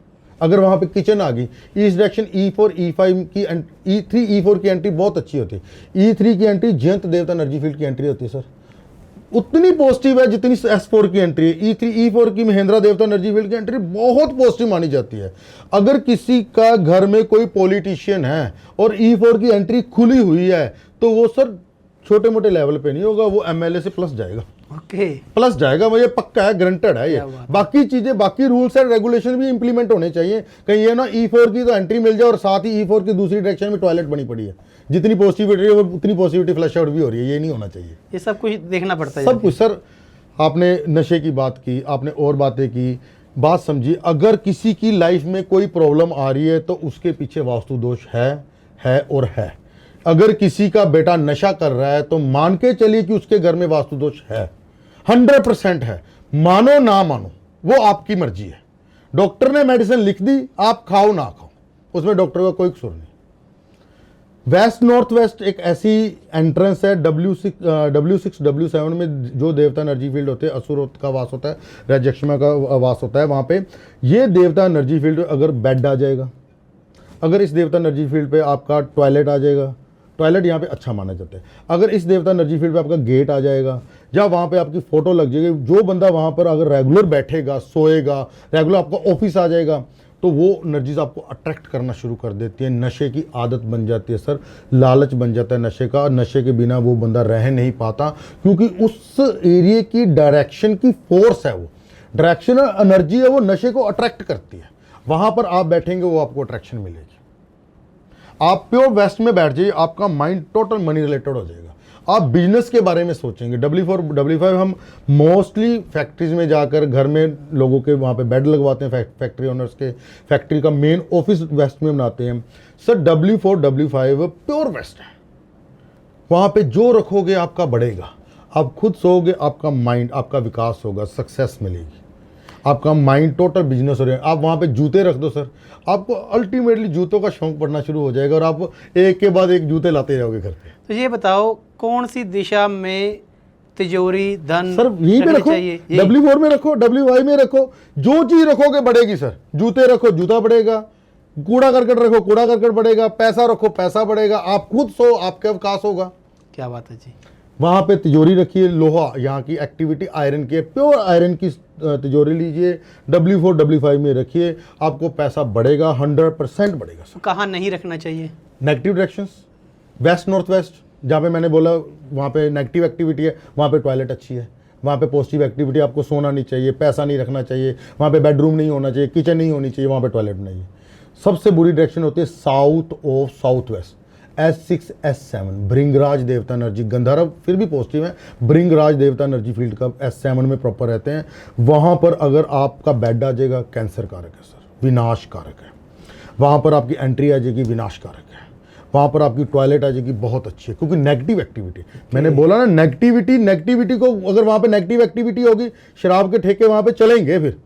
अगर वहाँ पे किचन आ गई, ईस्ट डायरेक्शन E4 E5 की E3 E4 की एंट्री बहुत अच्छी होती है। E3 की एंट्री जयंत देवता एनर्जी फील्ड की एंट्री होती है सर, उतनी पॉजिटिव है जितनी S4 की एंट्री है। E3 E4 की महेंद्रा देवता एनर्जी फील्ड की एंट्री बहुत पॉजिटिव मानी जाती है। अगर किसी का घर में कोई पॉलिटिशियन है और E4 की एंट्री खुली हुई है तो वो सर छोटे मोटे लेवल पे नहीं होगा, वो MLA से प्लस जाएगा, ओके प्लस जाएगा, वो ये पक्का है, ग्रंटेड है ये। क्या बात है। बाकी चीजें, बाकी रूल्स एंड रेगुलेशन भी इंप्लीमेंट होने चाहिए। कहीं ये ना E4 की तो एंट्री मिल जाए और साथ ही E4 की दूसरी डायरेक्शन में टॉयलेट बनी पड़ी है, जितनी पॉजिटिविटी है वो उतनी पॉजिटिविटी फ्लश आउट भी हो रही है, ये नहीं होना चाहिए। ये सब कुछ देखना पड़ता है सब कुछ सर। आपने नशे की बात की, आपने और बातें की, बात समझी। अगर किसी की लाइफ में कोई प्रॉब्लम आ रही है तो उसके पीछे वास्तु दोष है और है। अगर किसी का बेटा नशा कर रहा है तो मान के चलिए कि उसके घर में वास्तु दोष है, 100% है। मानो ना मानो वो आपकी मर्जी है। डॉक्टर ने मेडिसिन लिख दी, आप खाओ ना खाओ, उसमें डॉक्टर का कोई कसूर नहीं। वेस्ट नॉर्थ वेस्ट एक ऐसी एंट्रेंस है W6 W7 में जो देवता एनर्जी फील्ड होते हैं, असुर का वास होता है, राजयक्षमा का वास होता है। वहाँ पे ये देवता एनर्जी फील्ड अगर बेड आ जाएगा, अगर इस देवता एनर्जी फील्ड पे आपका टॉयलेट आ जाएगा, टॉयलेट यहाँ पे अच्छा माना जाता है। अगर इस देवता एनर्जी फील्ड पे आपका गेट आ जाएगा या वहाँ पे आपकी फोटो लग जाएगी, जो बंदा वहाँ पर अगर रेगुलर बैठेगा, सोएगा, रेगुलर आपका ऑफिस आ जाएगा, तो वो एनर्जीज आपको अट्रैक्ट करना शुरू कर देती है। नशे की आदत बन जाती है सर, लालच बन जाता है नशे का। नशे के बिना वो बंदा रह नहीं पाता, क्योंकि उस एरिया की डायरेक्शन की फोर्स है, वो डायरेक्शनल एनर्जी है, वो नशे को अट्रैक्ट करती है। वहाँ पर आप बैठेंगे, वो आपको अट्रैक्शन मिलेगी। आप प्योर वेस्ट में बैठ जाइए, आपका माइंड टोटल मनी रिलेटेड हो जाएगा। आप बिजनेस के बारे में सोचेंगे। W4 W5 हम मोस्टली फैक्ट्रीज में जाकर घर में लोगों के वहाँ पे बेड लगवाते हैं, फैक्ट्री ओनर्स के। फैक्ट्री का मेन ऑफिस वेस्ट में बनाते हैं sir. W4 W5 pure waste है। वहाँ पे जो रखोगे आपका बढ़ेगा। आप खुद सोओगे, आपका माइंड, आपका विकास होगा, सक्सेस मिलेगी। आपका माइंड टोटल बिजनेस हो रहा है। आप वहाँ पे जूते रख दो सर, आपको अल्टीमेटली जूतों का शौक पड़ना शुरू हो जाएगा और आप एक के बाद एक जूते लाते रहोगे घर पे। तो ये बताओ कौन सी दिशा में तिजोरी धन सर यहीं पे रखो, चाहिए? W4 में रखो, WY में रखो, जो चीज रखोगे बढ़ेगी सर। जूते रखो, जूता बढ़ेगा। कूड़ा करकट रखो, कूड़ा करकट बढ़ेगा। पैसा रखो, पैसा बढ़ेगा। आप खुद सो, आपका विकास होगा। क्या बात है जी। वहाँ पे तिजोरी रखिए, लोहा, यहाँ की एक्टिविटी आयरन की है, प्योर आयरन की तिजोरी लीजिए, W4 W5 में रखिए, आपको पैसा बढ़ेगा, 100% बढ़ेगा सर। कहाँ नहीं रखना चाहिए? Negative directions, west north west, जहाँ पे मैंने बोला वहाँ पे नेगेटिव एक्टिविटी है, वहाँ पे टॉयलेट अच्छी है। वहाँ पे पॉजिटिव एक्टिविटी, आपको सोना नहीं चाहिए, पैसा नहीं रखना चाहिए, वहाँ पे बेडरूम नहीं होना चाहिए, किचन नहीं होनी चाहिए, वहाँ पे टॉयलेट बनाइए। सबसे बुरी डायरेक्शन होती है south of south west, S6 S7, भृंगराज देवता एनर्जी। गंधर्व फिर भी पॉजिटिव है, भृंगराज देवता एनर्जी फील्ड का S7 में प्रॉपर रहते हैं। वहाँ पर अगर आपका बेड आ जाएगा, कैंसर कारक है सर, विनाश कारक है। वहाँ पर आपकी एंट्री आ जाएगी, विनाश कारक है। वहाँ पर आपकी टॉयलेट आ जाएगी, बहुत अच्छी है, क्योंकि नेगेटिव एक्टिविटी, मैंने बोला ना नेगेटिविटी को, अगर वहाँ पे नेगेटिव एक्टिविटी होगी, शराब के ठेके वहाँ पे चलेंगे फिर।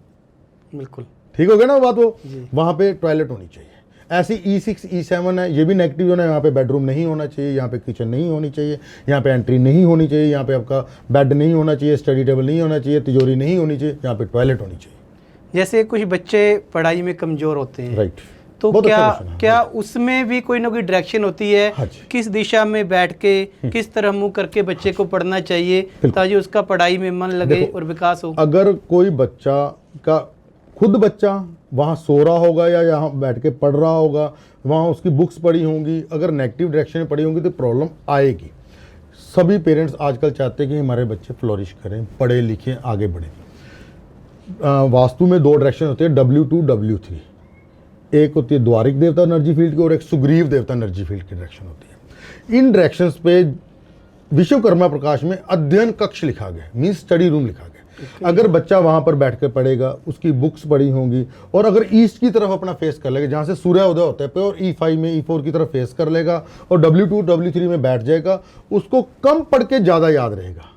बिल्कुल ठीक हो गया ना बात। वो वहाँ पे टॉयलेट होनी चाहिए। ऐसी E6 E7 है, ये भी नेगेटिव है। यहाँ पे बेडरूम नहीं होना चाहिए, यहाँ पे किचन नहीं होनी चाहिए, यहाँ पे एंट्री नहीं होनी चाहिए, यहाँ पे आपका बेड नहीं होना चाहिए, स्टडी टेबल नहीं होना चाहिए, तिजोरी नहीं होनी चाहिए, यहाँ पे टॉयलेट होनी चाहिए। जैसे कुछ बच्चे पढ़ाई में कमजोर होते हैं, राइट, तो बहुत क्या अच्छा क्वेश्चन है। क्या उसमें भी कोई ना कोई डायरेक्शन होती है? हाँ जी। किस दिशा में बैठ के, किस तरह मुंह करके बच्चे को पढ़ना चाहिए ताकि उसका पढ़ाई में मन लगे और विकास हो? अगर कोई बच्चा का खुद बच्चा वहाँ सो रहा होगा या यहाँ बैठ के पढ़ रहा होगा, वहाँ उसकी बुक्स पढ़ी होंगी, अगर नेगेटिव डायरेक्शन में पढ़ी होंगी तो प्रॉब्लम आएगी। सभी पेरेंट्स आजकल चाहते हैं कि हमारे बच्चे फ्लोरिश करें, पढ़े लिखें, आगे बढ़ें। वास्तु में दो डायरेक्शन होते हैं, W2 W3। एक होती है द्वारिक देवता एनर्जी फील्ड की और एक सुग्रीव देवता एनर्जी फील्ड की डायरेक्शन होती है। इन डायरेक्शंस पे विश्वकर्मा प्रकाश में अध्ययन कक्ष लिखा गया, मीन्स स्टडी रूम लिखा गया। अगर बच्चा वहां पर बैठ कर पढ़ेगा, उसकी बुक्स पढ़ी होंगी, और अगर ईस्ट की तरफ अपना फेस कर लेगा, जहां से सूर्योदय होता है, और E5 में E4 की तरफ फेस कर लेगा और W2 W3 में बैठ जाएगा, उसको कम पढ़ के ज्यादा याद रहेगा।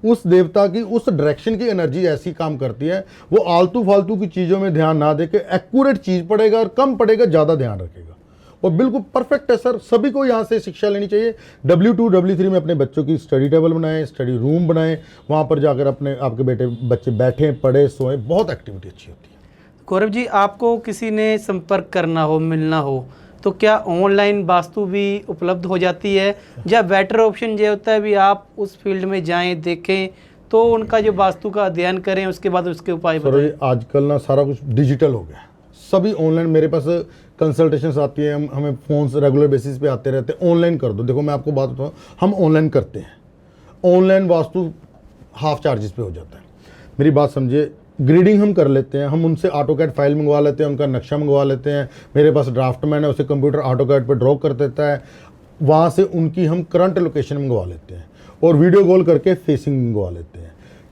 उस देवता की उस डायरेक्शन की एनर्जी ऐसी काम करती है, वो आलतू फालतू की चीजों में ध्यान ना देके एक्यूरेट चीज पढ़ेगा और कम पढ़ेगा, ज्यादा ध्यान रखेगा, और बिल्कुल परफेक्ट है सर। सभी को यहाँ से शिक्षा लेनी चाहिए। W2 W3 में अपने बच्चों की स्टडी टेबल बनाएं, स्टडी रूम बनाएं, वहाँ पर जाकर आपके बच्चे बैठें, पढ़े, सोएं, बहुत एक्टिविटी अच्छी होती है। गौरव जी, आपको किसी ने संपर्क करना हो, मिलना हो, तो क्या ऑनलाइन वास्तु भी उपलब्ध हो जाती है, या बेटर ऑप्शन ये होता है भी आप उस फील्ड में जाएं, देखें, तो उनका जो वास्तु का अध्ययन करें, उसके बाद उसके उपाय बताएं? आजकल ना सारा कुछ डिजिटल हो गया, सभी ऑनलाइन। मेरे पास कंसल्टेशंस आती है, हमें फ़ोन्स रेगुलर बेसिस पे आते रहते हैं, ऑनलाइन कर दो। देखो मैं आपको बात बताऊँ, हम ऑनलाइन करते हैं, ऑनलाइन वास्तु हाफ चार्जेस पे हो जाता है। मेरी बात समझिए, ग्रीडिंग हम कर लेते हैं, हम उनसे ऑटोकैड फाइल मंगवा लेते हैं, उनका नक्शा मंगवा लेते हैं, मेरे पास ड्राफ्टमैन है, उसे कंप्यूटर ऑटोकैड पे ड्रॉ कर देता है, वहाँ से उनकी हम करंट लोकेशन मंगवा लेते हैं और वीडियो कॉल करके फेसिंग मंगवा लेते हैं।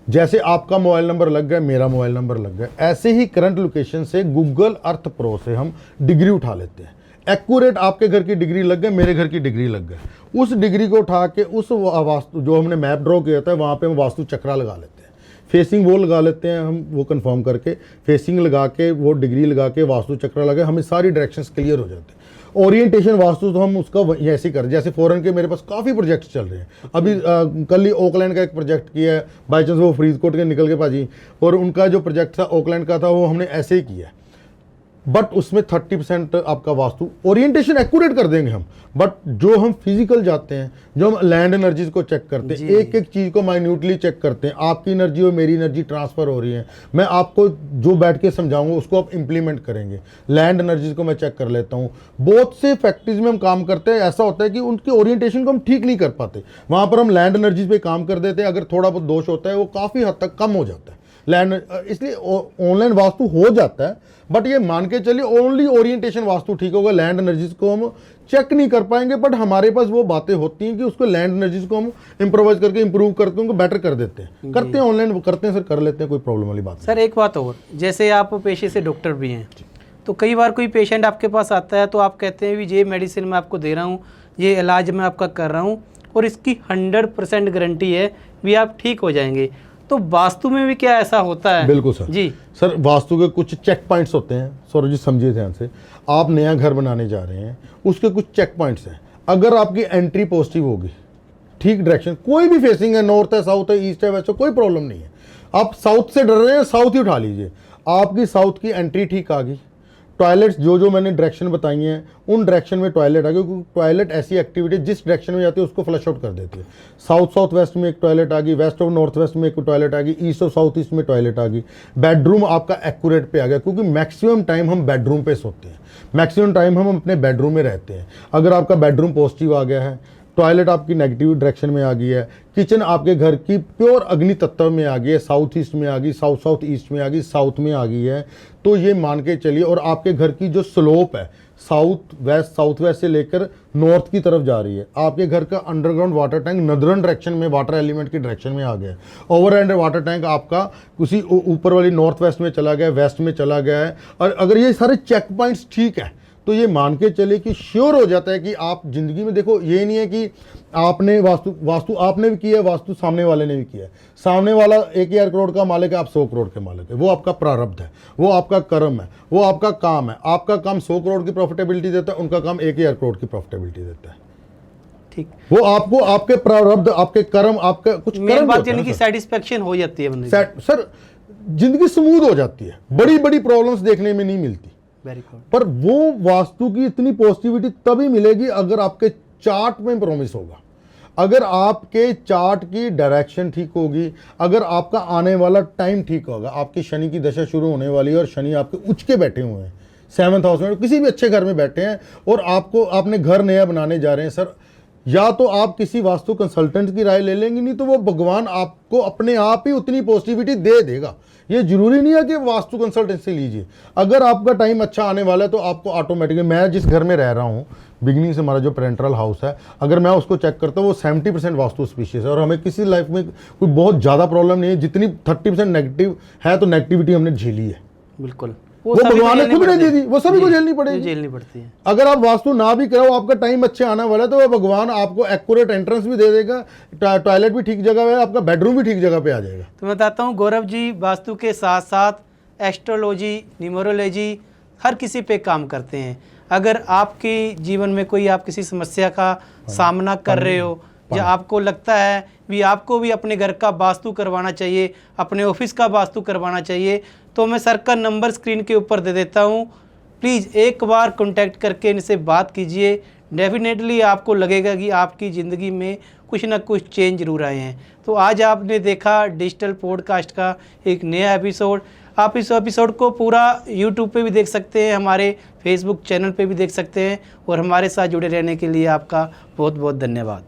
जैसे आपका मोबाइल नंबर लग गया, मेरा मोबाइल नंबर लग गया, ऐसे ही करंट लोकेशन से गूगल अर्थ प्रो से हम डिग्री उठा लेते हैं। एक्यूरेट आपके घर की डिग्री लग गई, मेरे घर की डिग्री लग गई, उस डिग्री को उठा के उस वास्तु जो हमने मैप ड्रॉ किया था वहाँ पे हम वास्तु चक्रा लगा लेते हैं, फेसिंग वो लगा लेते हैं हम, वो कंफर्म करके फेसिंग लगा के वो डिग्री लगा के वास्तु चक्रा लगा, हमें सारी डायरेक्शंस क्लियर हो जाते हैं। ओरिएंटेशन वास्तु तो हम उसका ऐसे ही कर, जैसे फॉरेन के मेरे पास काफ़ी प्रोजेक्ट्स चल रहे हैं। अभी कल ही ओकलैंड का एक प्रोजेक्ट किया है, बाई चांस वो फरीदकोट के निकल के पाजी, और उनका जो प्रोजेक्ट था ओकलैंड का था, वो हमने ऐसे ही किया, बट उसमें 30% आपका वास्तु ओरिएंटेशन एक्यूरेट कर देंगे हम। बट जो हम फिजिकल जाते हैं, जो हम लैंड एनर्जीज को चेक करते हैं, एक एक चीज़ को माइन्यूटली चेक करते हैं, आपकी एनर्जी और मेरी एनर्जी ट्रांसफर हो रही है, मैं आपको जो बैठ के समझाऊंगा उसको आप इंप्लीमेंट करेंगे। लैंड एनर्जीज को मैं चेक कर लेता हूँ। बहुत से फैक्ट्रीज में हम काम करते हैं, ऐसा होता है कि उनके ओरिएंटेशन को हम ठीक नहीं कर पाते, वहाँ पर हम लैंड एनर्जीज पे काम कर देते हैं। अगर थोड़ा बहुत दोष होता है वो काफ़ी हद तक कम हो जाता है लैंड, इसलिए ऑनलाइन वास्तु हो जाता है। बट ये मान के चलिए ओनली ओरिएंटेशन वास्तु ठीक होगा, लैंड एनर्जीज को हम चेक नहीं कर पाएंगे। बट हमारे पास वो बातें होती हैं कि उसको लैंड एनर्जीज को हम इम्प्रोवाइज करके इंप्रूव करके उनको बेटर कर देते हैं, करते हैं ऑनलाइन, करते हैं सर, कर लेते हैं, कोई प्रॉब्लम वाली बात। सर एक बात और, जैसे आप पेशे से डॉक्टर भी हैं, तो कई बार कोई पेशेंट आपके पास आता है तो आप कहते हैं भी ये मेडिसिन मैं आपको दे रहा हूँ, ये इलाज मैं आपका कर रहा हूँ और इसकी 100% गारंटी है भी आप ठीक हो जाएंगे, तो वास्तु में भी क्या ऐसा होता है? बिल्कुल सर जी। सर वास्तु के कुछ चेक पॉइंट्स होते हैं, सौरभ जी समझिए ध्यान से, आप नया घर बनाने जा रहे हैं, उसके कुछ चेक पॉइंट्स हैं। अगर आपकी एंट्री पॉजिटिव होगी, ठीक डायरेक्शन, कोई भी फेसिंग है, नॉर्थ है, साउथ है, ईस्ट है, वेस्ट है, कोई प्रॉब्लम नहीं है। आप साउथ से डर रहे हैं, साउथ ही उठा लीजिए, आपकी साउथ की एंट्री ठीक आ गई, टॉयलेट्स जो मैंने डायरेक्शन बताई हैं उन डायरेक्शन में टॉयलेट आ गई, क्योंकि टॉयलेट ऐसी एक्टिविटी जिस डायरेक्शन में जाती है उसको फ्लश आउट कर देती है। साउथ वेस्ट में एक टॉयलेट आ गई, वेस्ट ऑफ नॉर्थ वेस्ट में एक टॉयलेट आ गई, ईस्ट ऑफ साउथ ईस्ट में टॉयलेट आ गई, बेडरूम आपका एक्यूरेट पे आ गया, क्योंकि मैक्सिमम टाइम हम बेडरूम पे सोते हैं, मैक्सिमम टाइम हम अपने बेडरूम में रहते हैं। अगर आपका बेडरूम पॉजिटिव आ गया है, टॉयलेट आपकी नेगेटिव डायरेक्शन में आ गई है, किचन आपके घर की प्योर अग्नि तत्व में आ गई है, साउथ ईस्ट में आ गई, साउथ ईस्ट में आ गई, साउथ में आ गई है, तो ये मान के चलिए। और आपके घर की जो स्लोप है साउथ वेस्ट से लेकर नॉर्थ की तरफ जा रही है, आपके घर का underground water tank northern direction में वाटर एलिमेंट की डायरेक्शन में आ गया है, ओवर एंड वाटर टैंक आपका उसी ऊपर वाली नॉर्थ वेस्ट में चला गया, वेस्ट में चला गया है। और अगर ये सारे चेक पॉइंट्स ठीक है तो ये मान के चले कि श्योर हो जाता है कि आप जिंदगी में, देखो ये नहीं है कि आपने वास्तु आपने भी किया है, वास्तु सामने वाले ने भी किया है। सामने वाला 1,000 करोड़ का मालिक है, आप 100 करोड़ के मालिक है, वो आपका प्रारब्ध है, वो आपका कर्म है, वो आपका काम है। आपका काम 100 करोड़ की प्रॉफिटेबिलिटी देता है, उनका काम 1,000 करोड़ की प्रॉफिटेबिलिटी देता है। ठीक, वो आपको आपके प्रारब्ध, आपके कर्म, आपका कुछ कर्म बात यानी कि सेटिस्फेक्शन हो जाती है बंदे की। सर जिंदगी स्मूथ हो जाती है, बड़ी बड़ी प्रॉब्लम्स देखने में नहीं मिलती। पर वो वास्तु की इतनी पॉजिटिविटी तभी मिलेगी अगर आपके चार्ट में प्रॉमिस होगा, अगर आपके चार्ट की डायरेक्शन ठीक होगी, अगर आपका आने वाला टाइम ठीक होगा। आपकी शनि की दशा शुरू होने वाली है और शनि आपके उच्च के बैठे हुए हैं 7th हाउस में, किसी भी अच्छे घर में बैठे हैं और आपने घर नया बनाने जा रहे हैं सर, या तो आप किसी वास्तु कंसल्टेंट की राय ले लेंगे, नहीं तो वो भगवान आपको अपने आप ही उतनी पॉजिटिविटी दे देगा। ये जरूरी नहीं है कि वास्तु कंसल्टेंसी लीजिए, अगर आपका टाइम अच्छा आने वाला है तो आपको ऑटोमेटिकली, मैं जिस घर में रह रहा हूँ बिगिनिंग से, हमारा जो पेरेंटल हाउस है, अगर मैं उसको चेक करता हूँ वो 70% वास्तु स्पीशीज है और हमें किसी लाइफ में कोई बहुत ज़्यादा प्रॉब्लम नहीं है। जितनी 30% नेगेटिव है तो नेगेटिविटी हमने झेली है, बिल्कुल वो भगवान ने खुद नहीं दी थी, वो सभी को झेलनी पड़ेगी, झेलनी पड़ती है। अगर आप वास्तु ना भी कराओ, आपका टाइम अच्छे आने वाला है तो वो भगवान आपको एक्यूरेट एंट्रेंस भी दे देगा, टॉयलेट भी ठीक जगह है, आपका बेडरूम भी ठीक जगह पे आ जाएगा। तो मैं बताता हूँ गौरव जी वास्तु के साथ साथ एस्ट्रोलॉजी, न्यूमरोलॉजी हर किसी पे काम करते हैं। अगर आपके जीवन में कोई आप किसी समस्या का सामना कर रहे हो या आपको लगता है भी आपको भी अपने घर का वास्तु करवाना चाहिए, अपने ऑफिस का वास्तु करवाना चाहिए, तो मैं सर का नंबर स्क्रीन के ऊपर दे देता हूँ। प्लीज़ एक बार कॉन्टैक्ट करके इनसे बात कीजिए। डेफिनेटली आपको लगेगा कि आपकी ज़िंदगी में कुछ ना कुछ चेंज जरूर आए हैं। तो आज आपने देखा डिजिटल पॉडकास्ट का एक नया एपिसोड। आप इस एपिसोड को पूरा यूट्यूब पे भी देख सकते हैं, हमारे फेसबुक चैनल पे भी देख सकते हैं, और हमारे साथ जुड़े रहने के लिए आपका बहुत बहुत धन्यवाद।